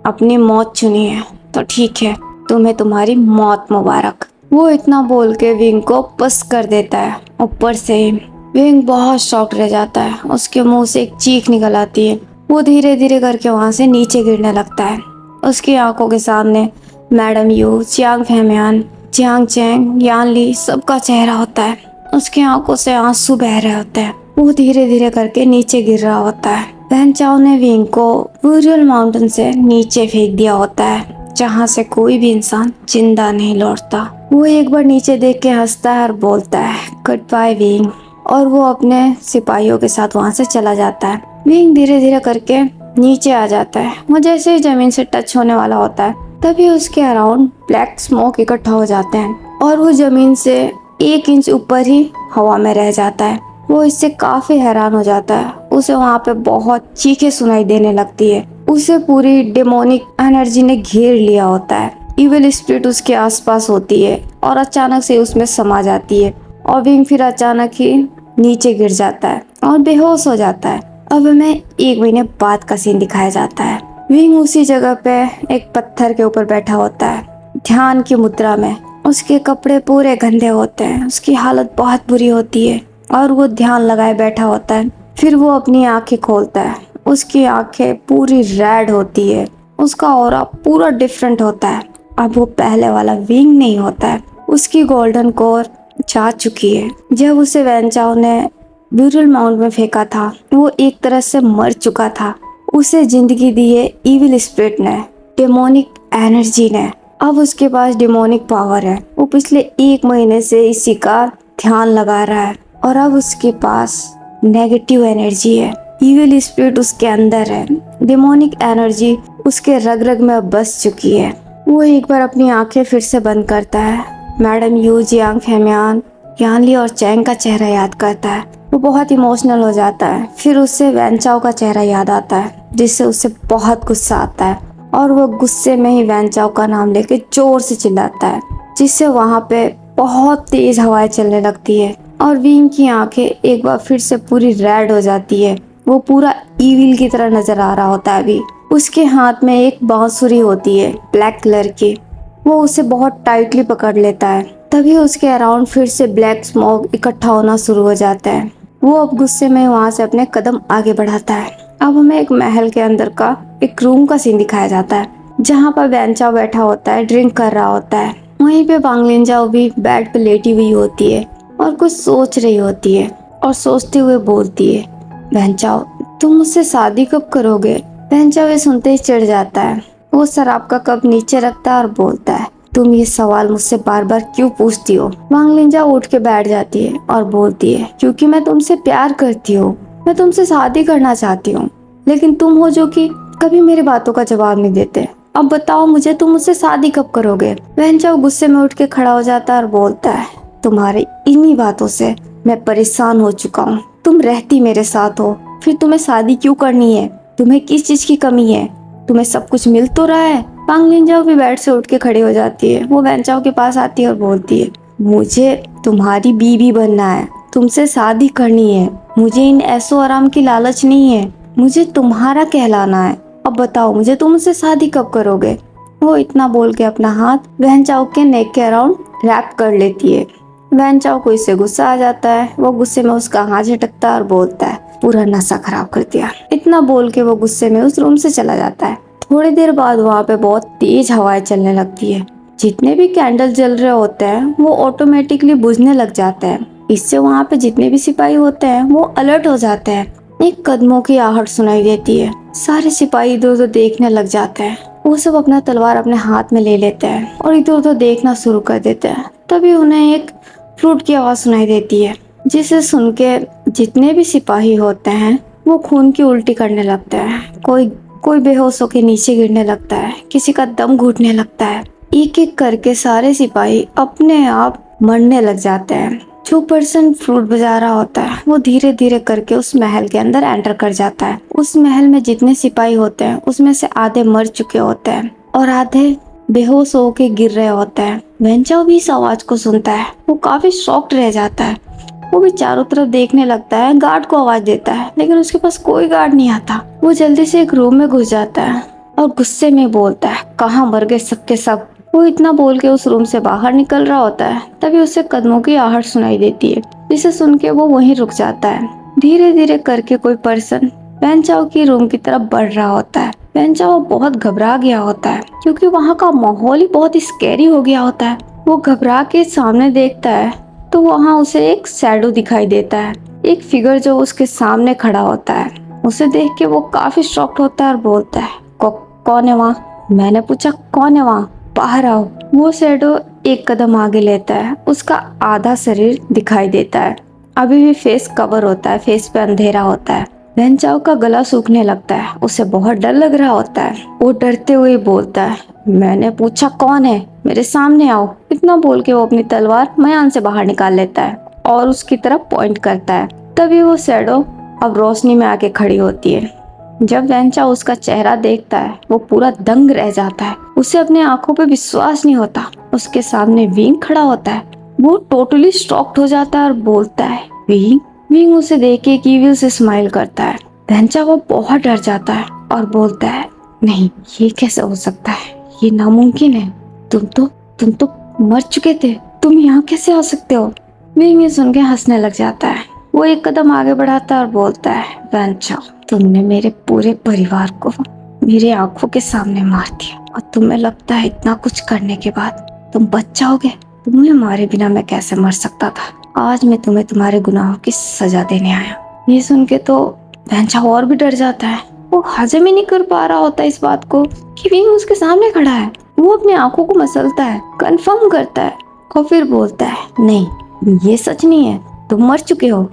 अपनी मौत चुनी है। तो ठीक है, तुम्हें तुम्हारी मौत मुबारक। वो इतना बोल के विंग को पस कर देता है ऊपर से ही। विंग बहुत शॉक्ड रह जाता है। उसके मुंह से एक चीख निकल आती है। वो धीरे धीरे करके वहां से नीचे गिरने लगता है। उसकी आंखों के सामने madam Yu, Chiang Famian, Chiang Chang, Yan Li सबका चेहरा होता है। उसकी आंखों से आंसू बह रहे होते हैं। वो धीरे धीरे करके नीचे गिर रहा होता है। वैनचाओ ने विंग को वुरियल माउंटेन से नीचे फेंक दिया होता है, जहाँ से कोई भी इंसान जिंदा नहीं लौटता। वो एक बार नीचे देख के हंसता है और बोलता है, गुड बाय विंग, और वो अपने सिपाहियों के साथ वहाँ से चला जाता है। विंग धीरे धीरे करके नीचे आ जाता है। वो जैसे ही जमीन से टच होने वाला होता है, तभी उसके अराउंड ब्लैक स्मोक इकट्ठा हो जाते हैं और वो जमीन से 1 इंच ऊपर ही हवा में रह जाता है। वो इससे काफी हैरान हो जाता है। उसे वहाँ पे बहुत चीखें सुनाई देने लगती है। उसे पूरी डेमोनिक एनर्जी ने घेर लिया होता है। इविल स्पिरिट उसके आसपास होती है और अचानक से उसमें समा जाती है और विंग फिर अचानक ही नीचे गिर जाता है और बेहोश हो जाता है। अब हमें 1 महीने बाद का सीन दिखाया जाता है। विंग उसी जगह पे एक पत्थर के ऊपर बैठा होता है, ध्यान की मुद्रा में। उसके कपड़े पूरे गंदे होते हैं, उसकी हालत बहुत बुरी होती है और वो ध्यान लगाए बैठा होता है। फिर वो अपनी आंखें खोलता है। उसकी आंखें पूरी रेड होती है। उसका ऑरा पूरा डिफरेंट होता है। अब वो पहले वाला विंग नहीं होता है। उसकी गोल्डन कोर जा चुकी है। जब उसे वैनचाओ ने ब्यूरल माउंट में फेंका था, वो एक तरह से मर चुका था। उसे जिंदगी दी है इविल स्पिरिट ने, डेमोनिक एनर्जी ने। अब उसके पास डेमोनिक पावर है। वो पिछले 1 महीने से इसी का ध्यान लगा रहा है और अब उसके पास नेगेटिव एनर्जी है। इविल स्पिरिट उसके अंदर है। डेमोनिक एनर्जी उसके रग रग में अब बस चुकी है। वो एक बार अपनी आंखें फिर से बंद करता है। मैडम यू, जियांग फैमियान, यानली और चैंग का चेहरा याद करता है। वो बहुत इमोशनल हो जाता है। फिर उससे वैनचाओ का चेहरा याद आता है, जिससे उसे बहुत गुस्सा आता है और वो गुस्से में ही वैनचाओ का नाम लेके जोर से चिल्लाता है, जिससे वहाँ पे बहुत तेज हवाएं चलने लगती है और विंग की आंखें एक बार फिर से पूरी रेड हो जाती है। वो पूरा इविल की तरह नजर आ रहा होता है अभी। उसके हाथ में एक बांसुरी होती है ब्लैक कलर की। वो उसे बहुत टाइटली पकड़ लेता है। तभी उसके अराउंड फिर से ब्लैक स्मोक इकट्ठा होना शुरू हो जाता है। वो अब गुस्से में वहां से अपने कदम आगे बढ़ाता है। अब हमें एक महल के अंदर का एक रूम का सीन दिखाया जाता है, जहाँ पर वैनचाओ बैठा होता है, ड्रिंक कर रहा होता है। वहीं पे वांग लिनजाओ भी बेड पे लेटी हुई होती है और कुछ सोच रही होती है और सोचते हुए बोलती है, वैनचाओ तुम मुझसे शादी कब करोगे? वैनचाओ ये सुनते ही चिढ़ जाता है। वो शराब का कप नीचे रखता है और बोलता है, तुम ये सवाल मुझसे बार बार क्यों पूछती हो? वांग लिनजाओ उठ के बैठ जाती है और बोलती है, क्योंकि मैं तुमसे प्यार करती हूँ, मैं तुमसे शादी करना चाहती हूँ, लेकिन तुम हो जो कि कभी मेरी बातों का जवाब नहीं देते। अब बताओ मुझे, तुम मुझसे शादी कब करोगे? वैनचाओ गुस्से में उठ के खड़ा हो जाता है और बोलता है, तुम्हारी इन्हीं बातों से मैं परेशान हो चुका हूँ। तुम रहती मेरे साथ हो, फिर तुम्हें शादी क्यों करनी है? तुम्हें किस चीज की कमी है? तुम्हें सब कुछ मिल तो रहा है। वांग लिनजाओ भी बेड से उठ के खड़ी हो जाती है। वो वैनचाओ के पास आती है और बोलती है, मुझे तुम्हारी बीवी बनना है, तुमसे शादी करनी है। मुझे इन ऐशो आराम की लालच नहीं है, मुझे तुम्हारा कहलाना है। अब बताओ मुझे, तुम मुझसे शादी कब करोगे? वो इतना बोल के अपना हाथ वैनचाओ के नेक के अराउंड रैप कर लेती है। वैनचाओ को इससे गुस्सा आ जाता है। वो गुस्से में उसका हाथ झटकता है और बोलता है, पूरा नशा खराब कर दिया। इतना बोल के वो गुस्से में उस रूम से चला जाता है। थोड़ी देर बाद वहाँ पे बहुत तेज हवाएं चलने लगती है। जितने भी कैंडल जल रहे होते हैं वो ऑटोमेटिकली बुझने लग जाते हैं। इससे वहाँ पे जितने भी सिपाही होते हैं वो अलर्ट हो जाते हैं। एक कदमों की आहट सुनाई देती है। सारे सिपाही इधर उधर देखने लग जाते हैं। वो सब अपना तलवार अपने हाथ में ले लेते हैं और इधर उधर देखना शुरू कर देते हैं। तभी उन्हें एक फ्लूट की आवाज सुनाई देती है, जिसे सुन के जितने भी सिपाही होते हैं वो खून की उल्टी करने लगते हैं। कोई कोई बेहोश होकर नीचे गिरने लगता है, किसी का दम घुटने लगता है। एक एक करके सारे सिपाही अपने आप मरने लग जाते हैं। जो पर्सन फ्लूट बजा रहा होता है वो धीरे धीरे करके उस महल के अंदर एंटर कर जाता है। उस महल में जितने सिपाही होते हैं उसमें से आधे मर चुके होते हैं और आधे बेहोश होके गिर रहे होते हैं। वैनचाओ भी इस आवाज को सुनता है। वो काफी शॉक्ड रह जाता है। वो भी चारों तरफ देखने लगता है, गार्ड को आवाज देता है, लेकिन उसके पास कोई गार्ड नहीं आता। वो जल्दी से एक रूम में घुस जाता है और गुस्से में बोलता है, कहाँ मर गए सबके सब। वो इतना बोल के उस रूम से बाहर निकल रहा होता है, तभी उसे कदमों की आहट सुनाई देती है, जिसे सुन के वो वहीं रुक जाता है। धीरे धीरे करके कोई पर्सन वैनचाओ की रूम की तरफ बढ़ रहा होता है। वैनचाओ बहुत घबरा गया होता है, क्योंकि वहाँ का माहौल ही बहुत स्कैरी हो गया होता है। वो घबरा के सामने देखता है तो वहाँ उसे एक शैडो दिखाई देता है, एक फिगर जो उसके सामने खड़ा होता है। उसे देख के वो काफी शॉक्ड होता है और बोलता है, कौन है वहाँ? मैंने पूछा कौन है वहाँ, बाहर आओ। वो शैडो एक कदम आगे लेता है। उसका आधा शरीर दिखाई देता है, अभी भी फेस कवर होता है, फेस पे अंधेरा होता है। वैनचाओ का गला सूखने लगता है। उसे बहुत डर लग रहा होता है। वो डरते हुए बोलता है, मैंने पूछा कौन है, मेरे सामने आओ। इतना बोल के वो अपनी तलवार मयान से बाहर निकाल लेता है और उसकी तरफ पॉइंट करता है। तभी वो शैडो अब रोशनी में आके खड़ी होती है। जब वैनचाओ उसका चेहरा देखता है वो पूरा दंग रह जाता है। उसे अपने आंखों पे विश्वास नहीं होता। उसके सामने विंग खड़ा होता है। वो टोटली शॉक्ड हो जाता है और बोलता है, विंग? विंग उसे देख के कीविल से स्माइल करता है। वैनचाओ बहुत डर जाता है और बोलता है, नहीं, ये कैसे हो सकता है, ये नामुमकिन है। तुम तो मर चुके थे, तुम यहाँ कैसे आ सकते हो? विंग ये सुन के हंसने लग जाता है। वो एक कदम आगे बढ़ाता है और बोलता है, वैनचाओ तुमने मेरे पूरे परिवार को मेरे आंखों के सामने मार दिया और तुम्हें लगता है इतना कुछ करने के बाद तुम बच जाओगे? तुम्हें मारे बिना मैं कैसे मर सकता था? आज मैं तुम्हें तुम्हारे गुनाहों की सजा देने आया। ये सुन के तो वैनचाओ और भी डर जाता है। वो हजम ही नहीं कर पा रहा होता इस बात को कि विंग उसके सामने खड़ा है। वो अपनी आंखों को मसलता है, कंफर्म करता है और फिर बोलता है, नहीं, ये सच नहीं है, तुम मर चुके हो।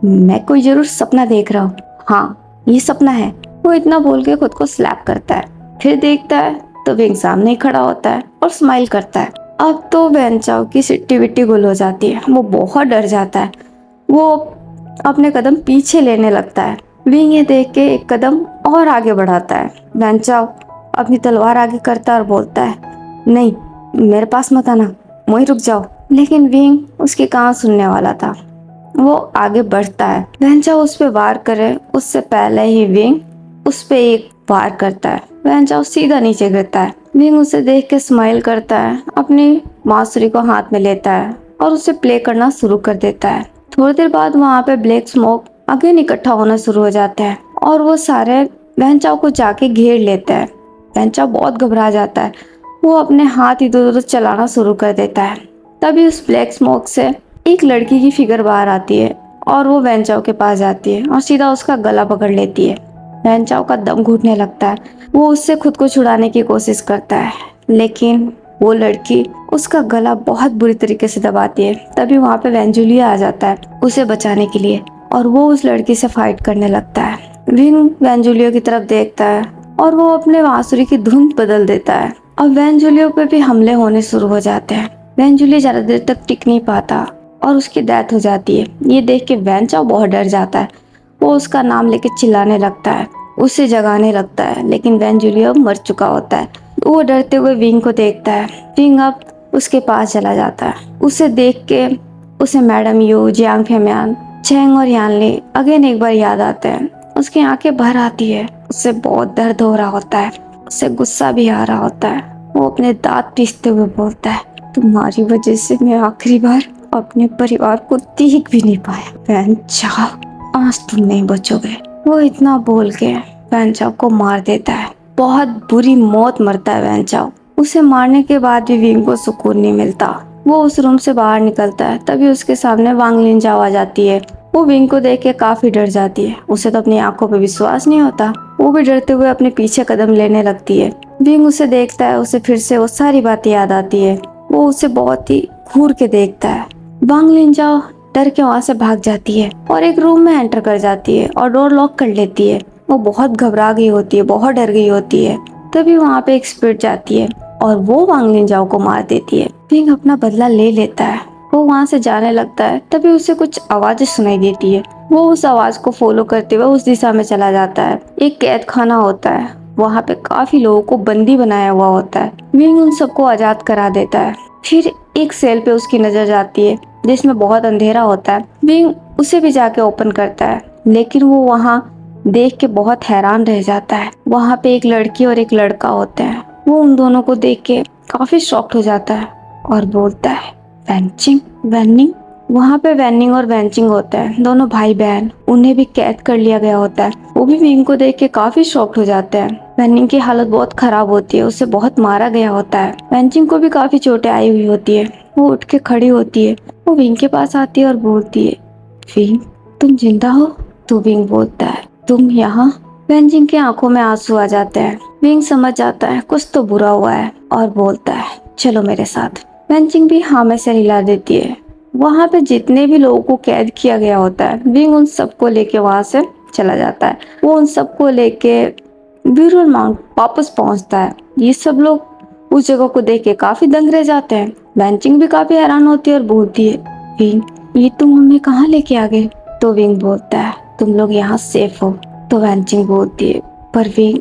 मैं कोई जरूर सपना देख रहा हूँ। हाँ, ये सपना है। वो इतना बोल के खुद को स्लैप करता है। फिर देखता है तो विंग सामने ही खड़ा होता है और स्माइल करता है। अब तो वैनचाओ की सिट्टी विट्टी गुल हो जाती है। वो बहुत डर जाता है। वो अपने कदम पीछे लेने लगता है। विंग ये देख के एक कदम और आगे बढ़ाता है। वैनचाओ अपनी तलवार आगे करता है और बोलता है, नहीं, मेरे पास मत आना, वहीं रुक जाओ। लेकिन विंग उसकी कहाँ सुनने वाला था। वो आगे बढ़ता है। वैनचाओ उस पे वार करे उससे पहले ही विंग उस पे एक वार करता है। वैन चाओ सीधा नीचे गिरता है। विंग उसे देख के स्माइल करता है, अपनी बांसुरी को हाथ में लेता है और उसे प्ले करना शुरू कर देता है। थोड़ी देर बाद वहाँ पे ब्लैक स्मोक अगेन इकट्ठा होना शुरू हो जाता है और वो सारे वैन चाओ को जाके घेर लेता है। वैन चाओ बहुत घबरा जाता है। वो अपने हाथ इधर उधर चलाना शुरू कर देता है। तभी उस ब्लैक स्मोक से एक लड़की की फिगर बाहर आती है और वो वैन चाओ के पास जाती है और सीधा उसका गला पकड़ लेती है। वैन चाओ का दम घुटने लगता है। वो उससे खुद को छुड़ाने की कोशिश करता है, लेकिन वो लड़की उसका गला बहुत बुरी तरीके से दबाती है। तभी वहाँ पे वेंजुलिया आ जाता है उसे बचाने के लिए और वो उस लड़की से फाइट करने लगता है। विंग वेंजुलियो की तरफ देखता है और वो अपने बांसुरी की धुन बदल देता है और वेंजुलियो पे भी हमले होने शुरू हो जाते हैं। वेंजुलियो ज्यादा देर तक टिक नहीं पाता और उसकी डेथ हो जाती है। ये देख के वैन चाओ बहुत डर जाता है। वो उसका नाम लेके चिल्लाने लगता है, उसे जगाने लगता है, लेकिन वेंजुलियो मर चुका होता है। वो डरते हुए विंग को देखता है। विंग अब उसके पास चला जाता है। उसे देख के उसे मैडम यू, जियांग फेमियान, चेंग और यानली अगेन एक बार याद आते हैं। उसकी आंखें भर आती है। उसे बहुत दर्द हो रहा होता है। उसे गुस्सा भी आ रहा होता है। वो अपने दांत पीसते हुए बोलता है, तुम्हारी वजह से मैं आखिरी बार अपने परिवार को देख भी नहीं पाया। वैन चाओ, आज तुम नहीं बचोगे। वो इतना बोल के वैन चाओ को मार देता है। बहुत बुरी मौत मरता है वैन चाओ। उसे मारने के बाद भी विंग को सुकून नहीं मिलता। वो उस रूम से बाहर निकलता है। तभी उसके सामने वांग लिनजाओ आ जाती है। वो विंग को देख के काफी डर जाती है। उसे तो अपनी आंखों पे विश्वास नहीं होता। वो भी डरते हुए अपने पीछे कदम लेने लगती है। विंग उसे देखता है। उसे फिर से वो सारी बातें याद आती है। वो उसे बहुत ही घूर के देखता है। वांग लिनजाओ डर के वहाँ से भाग जाती है और एक रूम में एंटर कर जाती है और डोर लॉक कर लेती है। वो बहुत घबरा गई होती है, बहुत डर गई होती है। तभी वहाँ पे एक स्पिरिट जाती है और वो वांग लिनजाओ को मार देती है। विंग अपना बदला ले लेता है। वो वहाँ से जाने लगता है। तभी उसे कुछ आवाजें सुनाई देती है। वो उस आवाज को फॉलो करते हुए उस दिशा में चला जाता है। एक कैद खाना होता है। वहाँ पे काफी लोगों को बंदी बनाया हुआ होता है। विंग उन सबको आजाद करा देता है। फिर एक सेल पे उसकी नजर जाती है जिसमें बहुत अंधेरा होता है। विंग उसे भी जाके ओपन करता है, लेकिन वो वहाँ देख के बहुत हैरान रह जाता है। वहाँ पे एक लड़की और एक लड़का होते हैं। वो उन दोनों को देख के काफी शॉक्ड हो जाता है और बोलता है, वेंचिंग, वेनिंग। वहाँ पे वेनिंग और वेंचिंग होता है, दोनों भाई बहन। उन्हें भी कैद कर लिया गया होता है। वो भी विंग को देख के काफी शॉक्ड हो जाते हैं। वेनिंग की हालत बहुत खराब होती है। उसे बहुत मारा गया होता है। वेंचिंग को भी काफी चोटें आई हुई होती है। वो उठ के खड़ी होती है। वो विंग के पास आती है और बोलती है, विंग, तुम जिंदा हो? तो विंग बोलता है, तुम यहाँ? वेंचिंग की आंखों में आंसू आ जाते हैं। विंग समझ जाता है कुछ तो बुरा हुआ है और बोलता है, चलो मेरे साथ। वेंचिंग भी हाँ में सिर हिला देती है। वहाँ पे जितने भी लोगों को कैद किया गया होता है, विंग उन सबको लेके वहाँ से चला जाता है। वो उन सबको लेके ब्यूरल माउंट वापस पहुँचता है। ये सब लोग उस जगह को देख के काफी दंग रह जाते हैं। वेंचिंग भी काफी हैरान होती है और बोलती है, विंग, ये तुम हमें कहाँ लेके आ गए? तो विंग बोलता है, तुम लोग यहाँ सेफ हो। तो वेंचिंग बोलती है, पर विंग,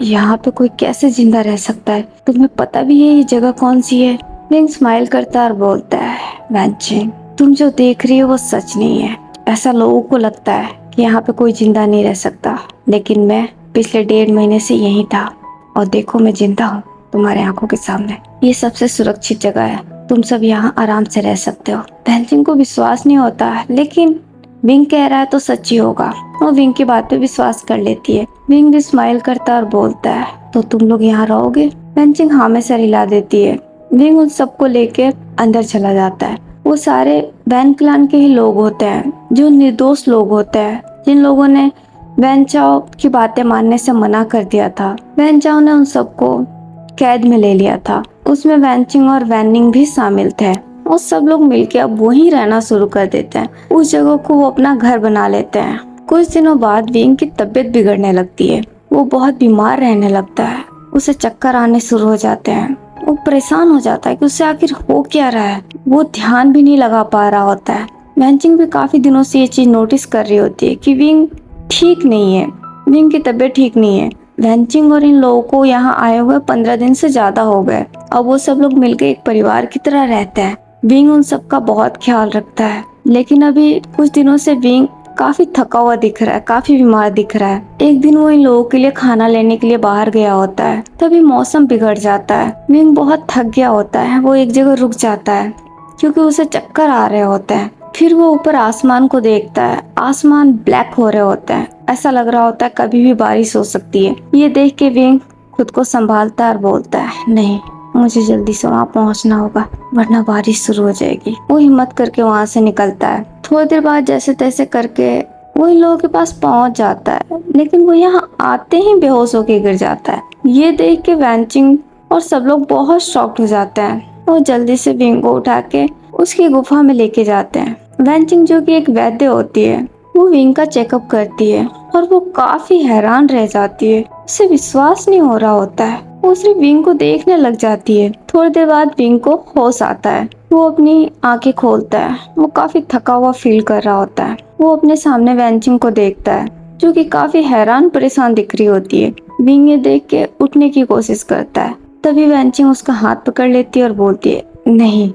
यहाँ पे कोई कैसे जिंदा रह सकता है? तुम्हें पता भी है ये जगह कौन सी है? विंग स्माइल करता है और बोलता है, वेंचिंग, तुम जो देख रही हो वो सच नहीं है। ऐसा लोगों को लगता है कि यहाँ पे कोई जिंदा नहीं रह सकता, लेकिन मैं पिछले 1.5 महीने से यहीं था और देखो मैं जिंदा हूँ तुम्हारे आंखों के सामने। ये सबसे सुरक्षित जगह है। तुम सब यहाँ आराम से रह सकते हो। वेंचिंग को विश्वास नहीं होता, लेकिन विंग कह रहा है तो सच ही होगा। वो विंग की बात पे विश्वास कर लेती है। विंग भी स्माइल करता और बोलता है, तो तुम लोग यहाँ रहोगे? वेंचिंग हाँ में सर हिला देती है। विंग उन सबको लेके अंदर चला जाता है। वो सारे वैन क्लान के ही लोग होते हैं, जो निर्दोष लोग होते हैं, जिन लोगों ने वैन चाओ की बातें मानने से मना कर दिया था। वैन चाओ ने उन सबको कैद में ले लिया था। उसमें वेंचिंग और वैनिंग भी शामिल थे। और सब लोग मिलके अब वहीं रहना शुरू कर देते हैं। उस जगह को वो अपना घर बना लेते हैं। कुछ दिनों बाद विंग की तबीयत बिगड़ने लगती है। वो बहुत बीमार रहने लगता है। उसे चक्कर आने शुरू हो जाते हैं। वो परेशान हो जाता है कि उसे आखिर हो क्या रहा है। वो ध्यान भी नहीं लगा पा रहा होता है। वेंचिंग भी काफी दिनों से ये चीज नोटिस कर रही होती है कि विंग ठीक नहीं है। विंग की तबीयत ठीक नहीं है। वेंचिंग और इन लोगों को यहाँ आए हुए 15 दिन से ज्यादा हो गए। अब वो सब लोग मिलकर एक परिवार की तरह रहते हैं। विंग उन सबका बहुत ख्याल रखता है, लेकिन अभी कुछ दिनों से विंग काफी थका हुआ दिख रहा है, काफी बीमार दिख रहा है। एक दिन वो इन लोगों के लिए खाना लेने के लिए बाहर गया होता है, तभी मौसम बिगड़ जाता है। विंग बहुत थक गया होता है, वो एक जगह रुक जाता है क्योंकि उसे चक्कर आ रहे होते हैं। फिर वो ऊपर आसमान को देखता है, आसमान ब्लैक हो रहे होते हैं, ऐसा लग रहा होता है कभी भी बारिश हो सकती है। ये देख के विंग खुद को संभालता है और बोलता है, नहीं, मुझे जल्दी से वहाँ पहुँचना होगा वरना बारिश शुरू हो जाएगी। वो हिम्मत करके वहाँ से निकलता है। थोड़ी देर बाद जैसे तैसे करके वो इन लोगों के पास पहुँच जाता है, लेकिन वो यहाँ आते ही बेहोश होके गिर जाता है। ये देख के वैनचिंग और सब लोग बहुत शॉक्ड हो जाते हैं। वो जल्दी से विंग को उठा के उसकी गुफा में लेके जाते हैं। वैनचिंग जो कि एक वैद्य होती है, वो विंग का चेकअप करती है और वो काफी हैरान रह जाती है। उसे विश्वास नहीं हो रहा होता है। वो सिर्फ विंग को देखने लग जाती है। थोड़ी देर बाद विंग को होश आता है। वो अपनी आंखें खोलता है। वो काफी थका हुआ फील कर रहा होता है। वो अपने सामने वैनचिंग को देखता है जो कि काफी हैरान परेशान दिख रही होती है। विंग ये देख के उठने की कोशिश करता है, तभी वैनचिंग उसका हाथ पकड़ लेती है और बोलती है, नहीं,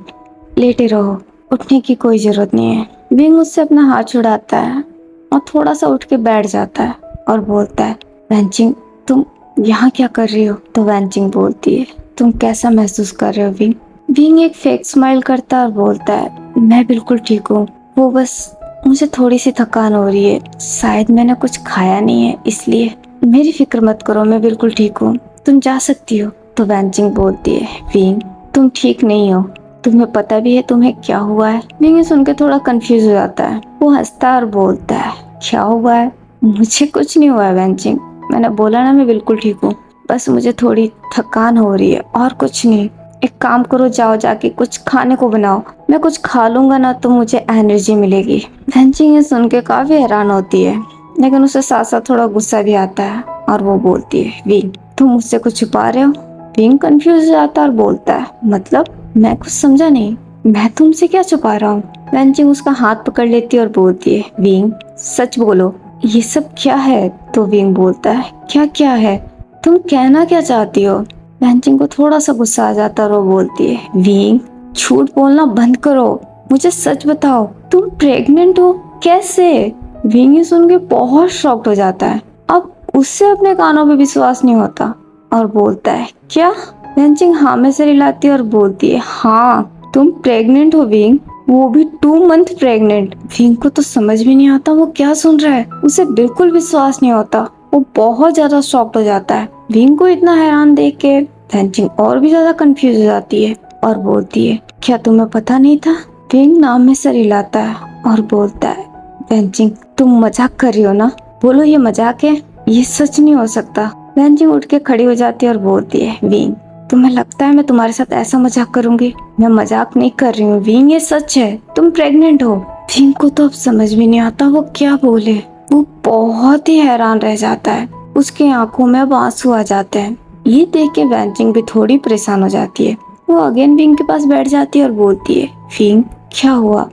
लेटे रहो, उठने की कोई जरूरत नहीं है। विंग उससे अपना हाथ छुड़ाता है और थोड़ा सा उठ के बैठ जाता है और बोलता है, वैनचिंग, तुम यहाँ क्या कर रही हो? तो वैनचिंग बोलती है, तुम कैसा महसूस कर रहे हो विंग? विंग एक फेक स्माइल करता है और बोलता है, मैं बिल्कुल ठीक हूँ, वो बस मुझे थोड़ी सी थकान हो रही है, शायद मैंने कुछ खाया नहीं है इसलिए। मेरी फिक्र मत करो, मैं बिल्कुल ठीक हूँ, तुम जा सकती हो। तो वैनचिंग बोलती है, विंग, तुम ठीक नहीं हो, तुम्हें पता भी है तुम्हें क्या हुआ है? विंग सुन के थोड़ा कंफ्यूज हो जाता है। वो हंसता है और बोलता है, क्या हुआ है? मुझे कुछ नहीं हुआ है वैनचिंग, मैंने बोला ना मैं बिल्कुल ठीक हूँ, बस मुझे थोड़ी थकान हो रही है और कुछ नहीं। एक काम करो, जाओ जाके कुछ खाने को बनाओ, मैं कुछ खा लूंगा ना तो मुझे एनर्जी मिलेगी। वैनचिंग ये सुन के काफी हैरान होती है, लेकिन उसे साथ साथ थोड़ा गुस्सा भी आता है और वो बोलती है, विंग, तुम मुझसे कुछ छुपा रहे हो? विंग कंफ्यूज हो जाता है और बोलता है, मतलब? मैं कुछ समझा नहीं, मैं तुमसे क्या छुपा रहा हूँ? वैनचिंग उसका हाथ पकड़ लेती है और बोलती है, विंग, सच बोलो, ये सब क्या है? तो विंग बोलता है, क्या क्या है? तुम कहना क्या चाहती हो? वैनचिंग को थोड़ा सा गुस्सा आ जाता है और वो बोलती है, विंग, झूठ बोलना बंद करो, मुझे सच बताओ, तुम प्रेग्नेंट हो? कैसे? विंग ये सुन के बहुत शॉक्ड हो जाता है। अब उससे अपने कानों पे विश्वास नहीं होता और बोलता है, क्या? वैनचिंग हाँ में सिर हिलाती है और बोलती है, हाँ, तुम प्रेग्नेंट हो विंग, वो भी 2 मंथ प्रेग्नेंट। विंग को तो समझ भी नहीं आता वो क्या सुन रहा है, उसे बिल्कुल विश्वास नहीं होता। वो बहुत ज्यादा शॉक्ड हो जाता है। विंग को इतना हैरान देख के वैनचिंग और भी ज्यादा कंफ्यूज हो जाती है और बोलती है, क्या तुम्हें पता नहीं था? विंग नाम में सर हिलाता है और बोलता है, वैनचिंग, तुम मजाक कर रही हो ना? बोलो ये मजाक है, ये सच नहीं हो सकता। वैनचिंग उठ के खड़ी हो जाती है और बोलती है, विंग, तुम्हें लगता है मैं तुम्हारे साथ ऐसा मजाक करूंगी? मैं मजाक नहीं कर रही हूँ विंग, ये सच है, तुम प्रेग्नेंट हो। विंग को तो अब समझ भी नहीं आता वो क्या बोले। वो बहुत ही हैरान रह जाता है, उसकी आंखों में अब आंसू आ जाते हैं। ये देख के वैनचिंग भी थोड़ी परेशान हो जाती है। वो अगेन विंग के पास बैठ जाती है और बोलती है, विंग, क्या हुआ,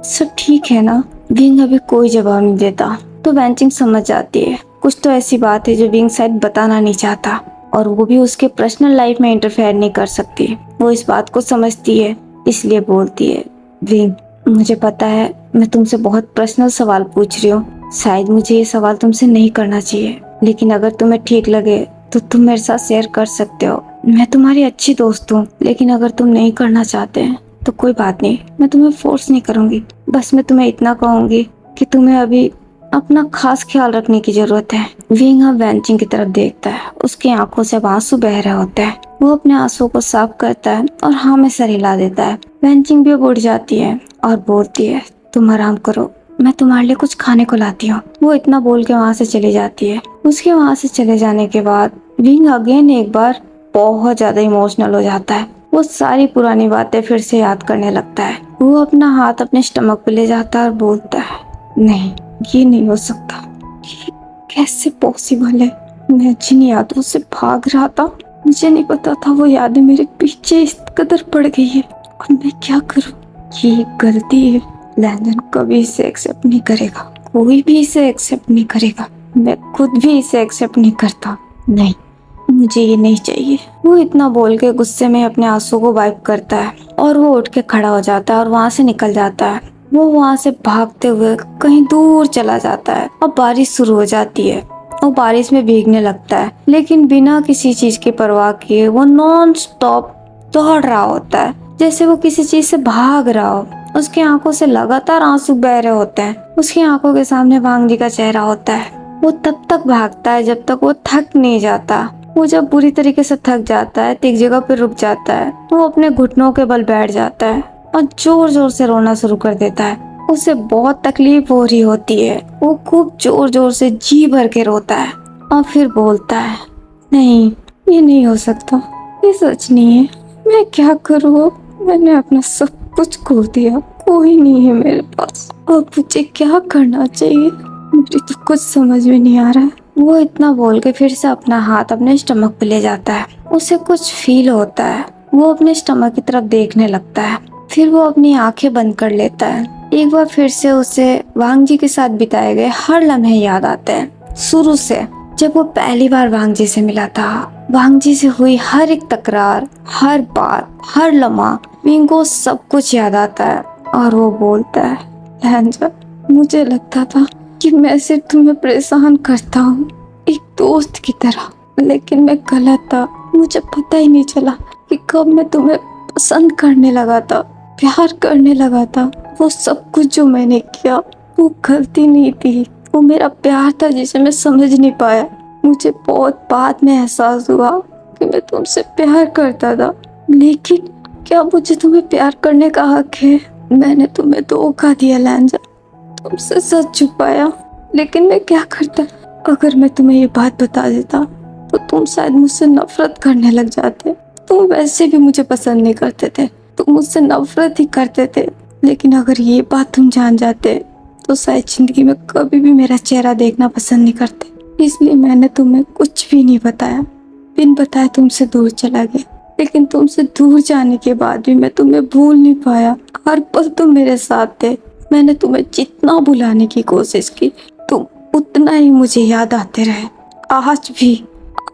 सब ठीक है ना? विंग अभी कोई जवाब नहीं देता। तो वैनचिंग समझ जाती है कुछ तो ऐसी बात है जो विंग शायद बताना नहीं चाहता, और वो भी उसके पर्सनल लाइफ में इंटरफेयर नहीं कर सकती। वो इस बात को समझती है, इसलिए बोलती है, विंग, मुझे पता है मैं तुमसे बहुत पर्सनल सवाल पूछ रही हूँ, शायद मुझे ये सवाल तुमसे नहीं करना चाहिए, लेकिन अगर तुम्हें ठीक लगे तो तुम मेरे साथ शेयर कर सकते हो। मैं तुम्हारी अच्छी दोस्त हूँ, लेकिन अगर तुम नहीं करना चाहते तो कोई बात नहीं, मैं तुम्हें फोर्स नहीं करूंगी। बस मैं तुम्हें इतना कहूंगी कि तुम्हें अभी अपना खास ख्याल रखने की जरूरत है। विंग अब वैनचिंग की तरफ देखता है, उसकी आंखों से आंसू बह रहे होते हैं। वो अपने आंसू को साफ करता है और हाँ में सर हिला देता है। वैनचिंग भी अब उठ जाती है और बोलती है, तुम आराम करो, मैं तुम्हारे लिए कुछ खाने को लाती हूँ। वो इतना बोल के वहाँ से चली जाती है। उसके वहाँ से चले जाने के बाद विंग अगेन एक बार बहुत ज्यादा इमोशनल हो जाता है। वो सारी पुरानी बातें फिर से याद करने लगता है। वो अपना हाथ अपने स्टमक पे ले जाता है और बोलता है, नहीं, ये नहीं हो सकता, ये कैसे पॉसिबल है? मैं जिन यादों से भाग रहा था, मुझे नहीं पता था वो यादें मेरे पीछे इस कदर पड़ गई है, और मैं क्या करूं? ये एक गलती है। लैंडन कभी इसे एक्सेप्ट नहीं करेगा, कोई भी इसे एक्सेप्ट नहीं करेगा, मैं खुद भी इसे एक्सेप्ट नहीं करता। नहीं, मुझे ये नहीं चाहिए। वो इतना बोल के गुस्से में अपने आंसू को वाइप करता है और वो उठ के खड़ा हो जाता है और वहाँ से निकल जाता है। वो वहाँ से भागते हुए कहीं दूर चला जाता है और बारिश शुरू हो जाती है। वो बारिश में भीगने लगता है, लेकिन बिना किसी चीज की परवाह किए वो नॉन स्टॉप दौड़ रहा होता है, जैसे वो किसी चीज से भाग रहा हो। उसकी आंखों से लगातार आंसू बह रहे होते हैं। उसकी आंखों के सामने वांग जी का चेहरा होता है। वो तब तक भागता है जब तक वो थक नहीं जाता। वो जब बुरी तरीके से थक जाता है तो एक जगह पर रुक जाता है। वो अपने घुटनों के बल बैठ जाता है और जोर जोर से रोना शुरू कर देता है। उसे बहुत तकलीफ हो रही होती है। वो खूब जोर जोर से जी भर के रोता है और फिर बोलता है, नहीं, ये नहीं हो सकता, ये सच नहीं है। मैं क्या करूँ? मैंने अपना सब कुछ खो दिया, कोई नहीं है मेरे पास। अब मुझे क्या करना चाहिए? मुझे तो कुछ समझ में नहीं आ रहा है। वो इतना बोल के फिर से अपना हाथ अपने स्टमक पे ले जाता है। उसे कुछ फील होता है। वो अपने स्टमक की तरफ देखने लगता है। फिर वो अपनी आंखें बंद कर लेता है। एक बार फिर से उसे वांग जी के साथ बिताए गए हर लम्हे याद आते हैं। शुरू से जब वो पहली बार वांग जी से मिला था, वांग जी से हुई हर एक तकरार, हर बात, हर लम्हा विंग को सब कुछ याद आता है और वो बोलता है, लहंजा, मुझे लगता था कि मैं सिर्फ तुम्हें परेशान करता हूँ एक दोस्त की तरह, लेकिन मैं गलत था। मुझे पता ही नहीं चला कि कब मैं तुम्हें पसंद करने लगा था, प्यार करने लगा था। वो सब कुछ जो मैंने किया वो गलती नहीं थी, वो मेरा प्यार था जिसे मैं समझ नहीं पाया। मुझे बहुत बाद में एहसास हुआ कि मैं तुमसे प्यार करता था, लेकिन क्या मुझे तुम्हें प्यार करने का हक है? मैंने तुम्हें धोखा दिया लहंजा, तुमसे सच छुपाया, लेकिन मैं क्या करता? अगर मैं तुम्हें ये बात बता देता तो तुम शायद मुझसे नफरत करने लग जाते। तुम वैसे भी मुझे पसंद नहीं करते थे, तुम मुझसे नफरत ही करते थे। लेकिन अगर ये बात तुम जान जाते तो शायद जिंदगी में कभी भी मेरा चेहरा देखना पसंद नहीं करते। इसलिए मैंने तुम्हें कुछ भी नहीं बताया, बिन बताए तुमसे दूर चला गया। लेकिन तुमसे दूर जाने के बाद भी मैं तुम्हें भूल नहीं पाया। हर पल तुम मेरे साथ थे। मैंने तुम्हें जितना भुलाने की कोशिश की, तुम उतना ही मुझे याद आते रहे।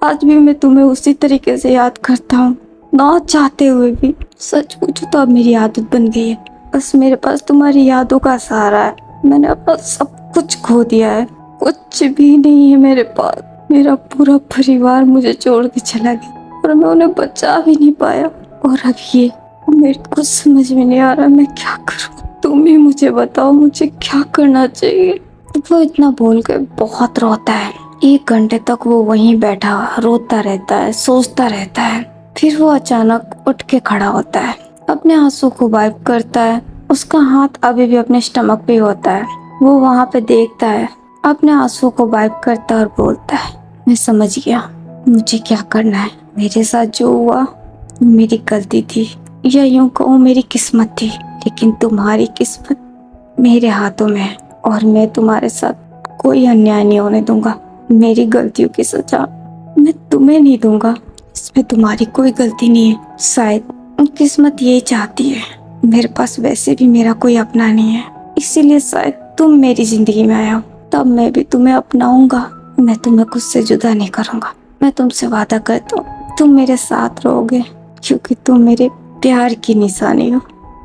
आज भी मैं तुम्हें उसी तरीके से याद करता हूँ, ना चाहते हुए भी। सच पूछो तो अब मेरी आदत बन गई है। बस मेरे पास तुम्हारी यादों का सहारा है। मैंने अपना सब कुछ खो दिया है, कुछ भी नहीं है मेरे पास। मेरा पूरा परिवार मुझे छोड़ के चला गया और मैं उन्हें बचा भी नहीं पाया। और अब ये मेरे को समझ में नहीं आ रहा मैं क्या करूँ। तुम ही मुझे बताओ, मुझे क्या करना चाहिए? वो इतना बोल के बहुत रोता है। 1 घंटे तक वो वहीं बैठा रोता रहता है, सोचता रहता है। फिर वो अचानक उठ के खड़ा होता है, अपने आंसू को वाइप करता है। उसका हाथ अभी भी अपने स्टमक पे होता है। वो वहाँ पे देखता है, अपने आंसू को वाइप करता है और बोलता है, मैं समझ गया मुझे क्या करना है। मेरे साथ जो हुआ वो मेरी गलती थी, या यूं कहूँ मेरी किस्मत थी। लेकिन तुम्हारी किस्मत मेरे हाथों में है और मैं तुम्हारे साथ कोई अन्याय नहीं होने दूंगा। मेरी गलतियों की सजा मैं तुम्हें नहीं दूंगा, इसमें तुम्हारी कोई गलती नहीं है। शायद किस्मत यही चाहती है। मेरे पास वैसे भी मेरा कोई अपना नहीं है, इसीलिए शायद तुम मेरी जिंदगी में आए हो। तब मैं भी तुम्हें अपनाऊंगा। मैं तुम्हें खुद से जुदा नहीं करूंगा। मैं तुमसे वादा करता हूँ तुम मेरे साथ रहोगे, क्योंकि तुम मेरे प्यार की निशानी हो।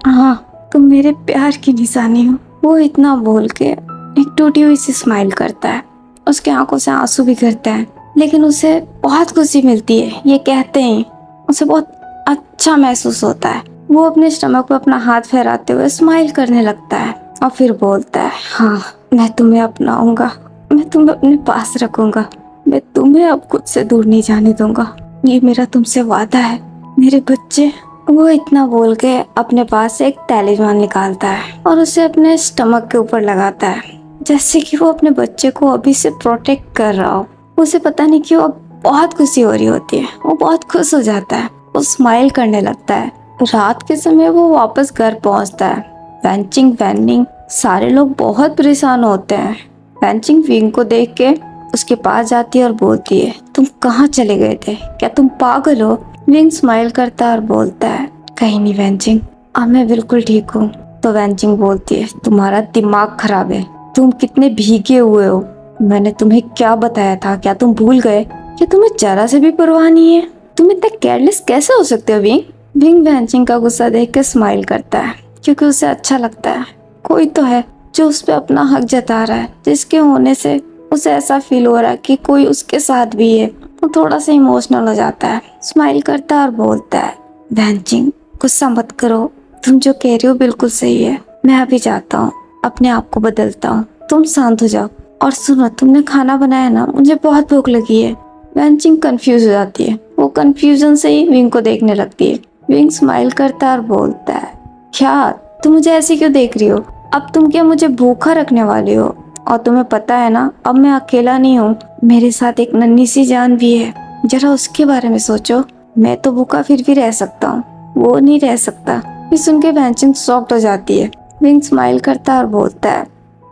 हाँ, तुम मेरे प्यार की निशानी हो। वो इतना बोल के एक टूटी हुई सी स्माइल करता है। उसके आंखों से आंसू भी गिरते हैं, लेकिन उसे बहुत खुशी मिलती है। ये कहते हैं उसे बहुत अच्छा महसूस होता है। वो अपने स्टमक पर अपना हाथ फहराते हुए स्माइल करने लगता है और फिर बोलता है, हाँ, मैं तुम्हें अपनाऊंगा, मैं तुम्हें अपने पास रखूंगा, मैं तुम्हें अब खुद से दूर नहीं जाने दूंगा। ये मेरा तुमसे वादा है मेरे बच्चे। वो इतना बोल के अपने पास से एक तैलीमान निकालता है और उसे अपने स्टमक के ऊपर लगाता है, जैसे कि वो अपने बच्चे को अभी से प्रोटेक्ट कर रहा हो। उसे पता नहीं क्यों अब बहुत खुशी हो रही होती है। वो बहुत खुश हो जाता है, वो स्माइल करने लगता है। रात के समय वो वापस घर पहुंचता है। वैंचिंग वैनिंग सारे लोग बहुत परेशान होते हैं। वैंचिंग विंग को देख के उसके पास जाती है और बोलती है, तुम कहाँ चले गए थे? क्या तुम पागल हो? विंग स्माइल करता है और बोलता है, कहीं नहीं वैंचिंग, अब मैं बिल्कुल ठीक हूँ। तो वैंचिंग बोलती है, तुम्हारा दिमाग खराब है, तुम कितने भीगे हुए हो। मैंने तुम्हें क्या बताया था? क्या तुम भूल गए? क्या तुम्हें जरा से भी परवाह नहीं है? तुम इतने केयरलेस कैसे हो सकते हो विंग? विंग वैंचिंग का गुस्सा देख के स्माइल करता है, क्योंकि उसे अच्छा लगता है कोई तो है जो उस पर अपना हक जता रहा है, जिसके होने से उसे ऐसा फील हो रहा है कि कोई उसके साथ भी है। वो थोड़ा सा इमोशनल हो जाता है, स्माइल करता है और बोलता है, वैनचिंग गुस्सा मत करो, तुम जो कह रही हो बिल्कुल सही है। मैं अभी जाता हूँ, अपने आप को बदलता हूँ, तुम शांत हो जाओ। और सुनो, तुमने खाना बनाया ना, मुझे बहुत भूख लगी है। वैनचिंग कंफ्यूज हो जाती है। वो कंफ्यूजन से ही विंग को देखने लगती है। विंग स्माइल करता है और बोलता है, क्या तुम मुझे ऐसे क्यों देख रही हो? अब तुम क्या मुझे भूखा रखने वाली हो? और तुम्हें पता है ना, अब मैं अकेला नहीं हूँ, मेरे साथ एक नन्ही सी जान भी है। जरा उसके बारे में सोचो। मैं तो भूखा फिर भी रह सकता हूँ, वो नहीं रह सकता। ये सुन के वैनचिंग शॉक्ड हो जाती है। विंग स्माइल करता है और बोलता है,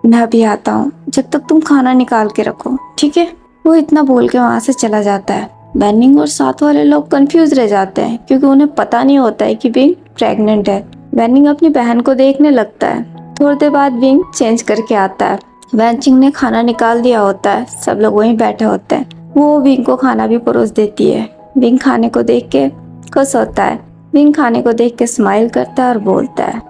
मैं अभी आता हूँ, जब तक तुम खाना निकाल के रखो, ठीक है? वो इतना बोल के वहाँ से चला जाता है। वैनिंग और साथ वाले लोग कंफ्यूज रह जाते हैं, क्योंकि उन्हें पता नहीं होता है कि विंग प्रेग्नेंट है। वैनिंग अपनी बहन को देखने लगता है। थोड़ी देर बाद विंग चेंज करके आता है। वैनचिंग ने खाना निकाल दिया होता है, सब लोग वहीं बैठे होते हैं। वो विंग को खाना भी परोस देती है। विंग खाने को देख के खुश होता है। विंग खाने को देख के स्माइल करता है और बोलता है,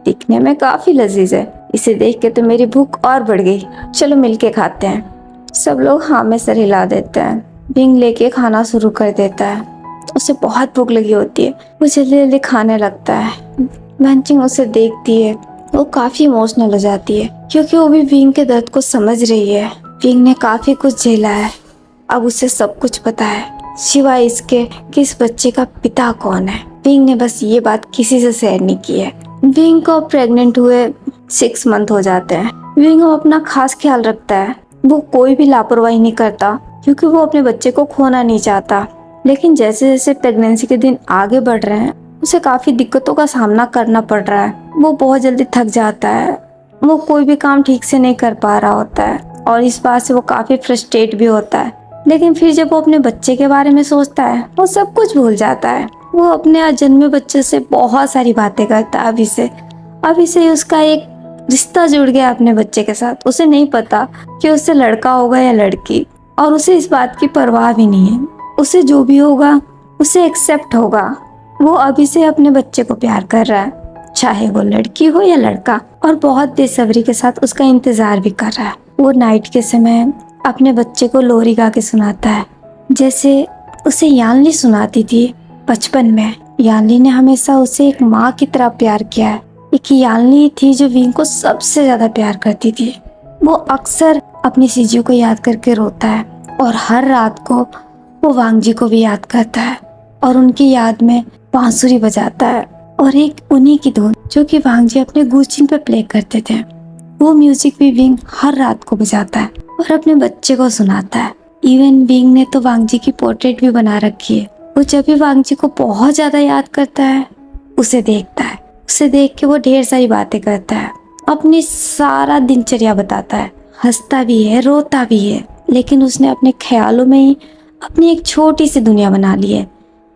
दिखने में काफी लजीज है, इसे देख के तो मेरी भूख और बढ़ गई, चलो मिलके खाते हैं। सब लोग हाँ में सर हिला देते हैं। विंग लेके खाना शुरू कर देता है। उसे बहुत भूख लगी होती है, वो जल्दी जल्दी खाने लगता है। वैनचिंग उसे देखती है, वो काफी इमोशनल हो जाती है, क्योंकि वो भी विंग के दर्द को समझ रही है। विंग ने काफी कुछ झेला है, अब उसे सब कुछ पता है, सिवाय इसके कि इस बच्चे का पिता कौन है। विंग ने बस ये बात किसी से शेयर नहीं की है। विंग को प्रेग्नेंट हुए 6 मंथ हो जाते हैं। विंग अपना खास ख्याल रखता है। वो कोई भी लापरवाही नहीं करता, क्योंकि वो अपने बच्चे को खोना नहीं चाहता। लेकिन जैसे जैसे प्रेगनेंसी के दिन आगे बढ़ रहे हैं, उसे काफी दिक्कतों का सामना करना पड़ रहा है। वो बहुत जल्दी थक जाता है, वो कोई भी काम ठीक से नहीं कर पा रहा होता है, और इस बात से वो काफी फ्रस्ट्रेट भी होता है। लेकिन फिर जब वो अपने बच्चे के बारे में सोचता है, वो सब कुछ भूल जाता है। वो अपने अजन्मे बच्चे से बहुत सारी बातें करता है। अभी से उसका एक रिश्ता जुड़ गया अपने बच्चे के साथ। उसे नहीं पता कि उससे लड़का होगा या लड़की, और उसे इस बात की परवाह भी नहीं है। उसे जो भी होगा उसे एक्सेप्ट होगा। वो अभी से अपने बच्चे को प्यार कर रहा है, चाहे वो लड़की हो या लड़का, और बहुत बेसब्री के साथ उसका इंतजार भी कर रहा है। वो नाइट के समय अपने बच्चे को लोरी गा के सुनाता है, जैसे उसे यानली सुनाती थी बचपन में। यानली ने हमेशा उसे एक माँ की तरह प्यार किया है। एक यानली थी जो विंग को सबसे ज्यादा प्यार करती थी। वो अक्सर अपनी सीजू को याद करके रोता है, और हर रात को वो वांगजी को भी याद करता है, और उनकी याद में बांसुरी बजाता है, और एक उन्हीं की धुन जो कि वांगजी अपने गुचिंग पे प्ले करते थे, वो म्यूजिक भी विंग हर रात को बजाता है और अपने बच्चे को सुनाता है। इवन विंग ने तो वांगजी की पोर्ट्रेट भी बना रखी है। वो जब भी वांगजी को बहुत ज्यादा याद करता है, उसे देखता है। उसे देख के वो ढेर सारी बातें करता है, अपनी सारा दिनचर्या बताता है, हंसता भी है, रोता भी है। लेकिन उसने अपने ख्यालों में ही अपनी एक छोटी सी दुनिया बना ली है,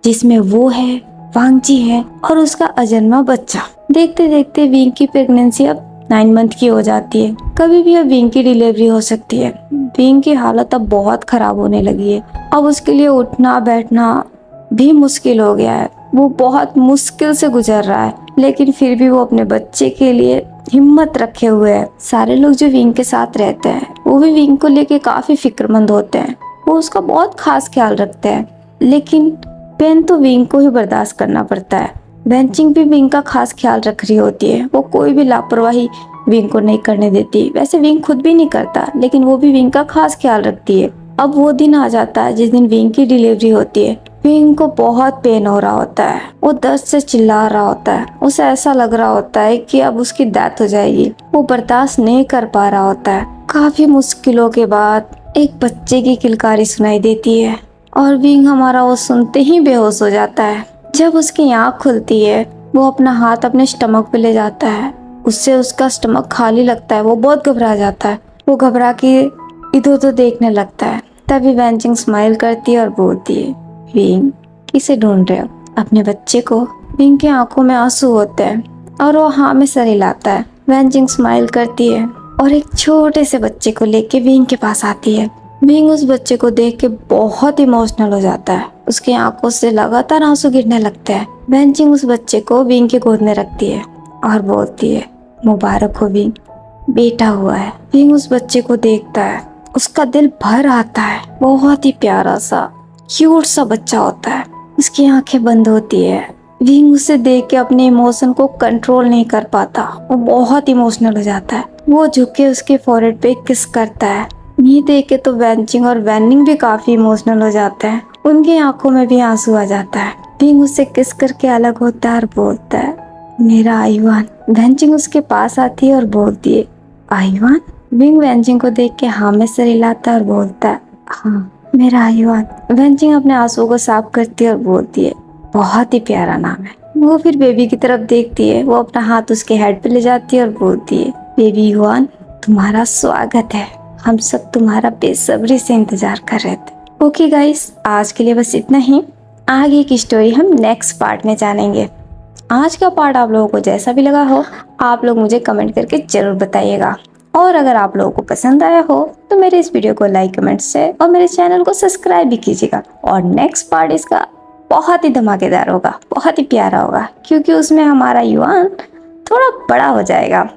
जिसमें वो है, वांगजी है, और उसका अजन्मा बच्चा। देखते देखते विंग की प्रेगनेंसी अब 9 मंथ की हो जाती है। कभी भी अब विंग की डिलीवरी हो सकती है। विंग की हालत अब बहुत खराब होने लगी है। अब उसके लिए उठना बैठना भी मुश्किल हो गया है। वो बहुत मुश्किल से गुजर रहा है, लेकिन फिर भी वो अपने बच्चे के लिए हिम्मत रखे हुए है। सारे लोग जो विंग के साथ रहते हैं, वो भी विंग को लेके काफी फिक्रमंद होते हैं। वो उसका बहुत खास ख्याल रखते हैं, लेकिन पेन तो विंग को ही बर्दाश्त करना पड़ता है। वैनचिंग भी विंग का खास ख्याल रख रही होती है। वो कोई भी लापरवाही विंग को नहीं करने देती। वैसे विंग खुद भी नहीं करता, लेकिन वो भी विंग का खास ख्याल रखती है। अब वो दिन आ जाता है जिस दिन विंग की डिलीवरी होती है। विंग को बहुत पेन हो रहा होता है। वो दर्द से चिल्ला रहा होता है। उसे ऐसा लग रहा होता है कि अब उसकी डेथ हो जाएगी। वो बर्दाश्त नहीं कर पा रहा होता है। काफी मुश्किलों के बाद एक बच्चे की किलकारी सुनाई देती है, और विंग हमारा वो सुनते ही बेहोश हो जाता है। जब उसकी आँख खुलती है, वो अपना हाथ अपने स्टमक पे ले जाता है। उससे उसका स्टमक खाली लगता है। वो बहुत घबरा जाता है। वो घबरा के इधर उधर देखने लगता है। तभी वैनचिंग स्माइल करती है और बोलती है, विंग किसे ढूंढ रहे हो? अपने बच्चे को। विंग की आंखों में आंसू होते हैं, और वो हाँ में सर हिलाता है। वैनचिंग स्माइल करती है और एक छोटे से बच्चे को लेके विंग के पास आती है। विंग उस बच्चे को देख के बहुत इमोशनल हो जाता है। उसकी आंखों से लगातार आंसू गिरने लगते हैं। वैनचिंग उस बच्चे को विंग की गोद में रखती है और बोलती है, मुबारक हो विंग, बेटा हुआ है। विंग उस बच्चे को देखता है, उसका दिल भर आता है। बहुत ही प्यारा सा क्यूट सा बच्चा होता है। उसकी आंखें बंद होती है। विंग उसे देख के अपने इमोशन को कंट्रोल नहीं कर पाता, वो बहुत इमोशनल हो जाता है। वो झुक के उसके फोrehead पे किस करता है। ये देख के तो वेंचिंग और वैनिंग भी काफी इमोशनल हो जाते हैं। उनकी आंखों में भी आंसू आ जाता है। विंग उससे किस करके अलग होता है और बोलता है, मेरा आईवान। वेंचिंग उसके पास आती है और बोलती है, आईवान। विंग वेंचिंग को देख के हाँ में सिर हिलाता है और बोलता है, हाँ मेरा आईवान। वेंचिंग अपने आंसू को साफ करती है और बोलती है, बहुत ही प्यारा नाम है। वो फिर बेबी की तरफ देखती है। वो अपना हाथ उसके हेड पे ले जाती है और बोलती है, बेबी युआन, तुम्हारा स्वागत है। हम सब तुम्हारा बेसब्री से इंतजार कर रहे थे। ओके गाइस, आज के लिए बस इतना ही। आगे की स्टोरी हम नेक्स्ट पार्ट में जानेंगे। आज का पार्ट आप लोगों को जैसा भी लगा हो, आप लोग मुझे कमेंट करके जरूर बताइएगा। और अगर आप लोगों को पसंद आया हो तो मेरे इस वीडियो को लाइक, कमेंट से और मेरे चैनल को सब्सक्राइब भी कीजिएगा। और नेक्स्ट पार्ट इसका बहुत ही धमाकेदार होगा, बहुत ही प्यारा होगा, क्योंकि उसमें हमारा युआन थोड़ा बड़ा हो जाएगा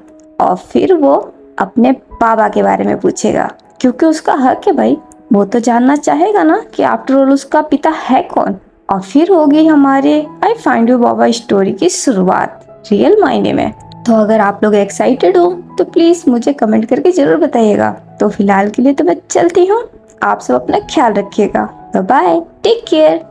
और फिर वो अपने बाबा के बारे में पूछेगा, क्योंकि उसका हक है भाई। वो तो जानना चाहेगा ना कि आफ्टर ऑल उसका पिता है कौन। और फिर होगी हमारे I find you Baba story की शुरुआत रियल मायने में। तो अगर आप लोग एक्साइटेड हो तो प्लीज मुझे कमेंट करके जरूर बताइएगा। तो फिलहाल के लिए तो मैं चलती हूँ। आप सब अपना ख्याल रखिएगा। Bye, take care.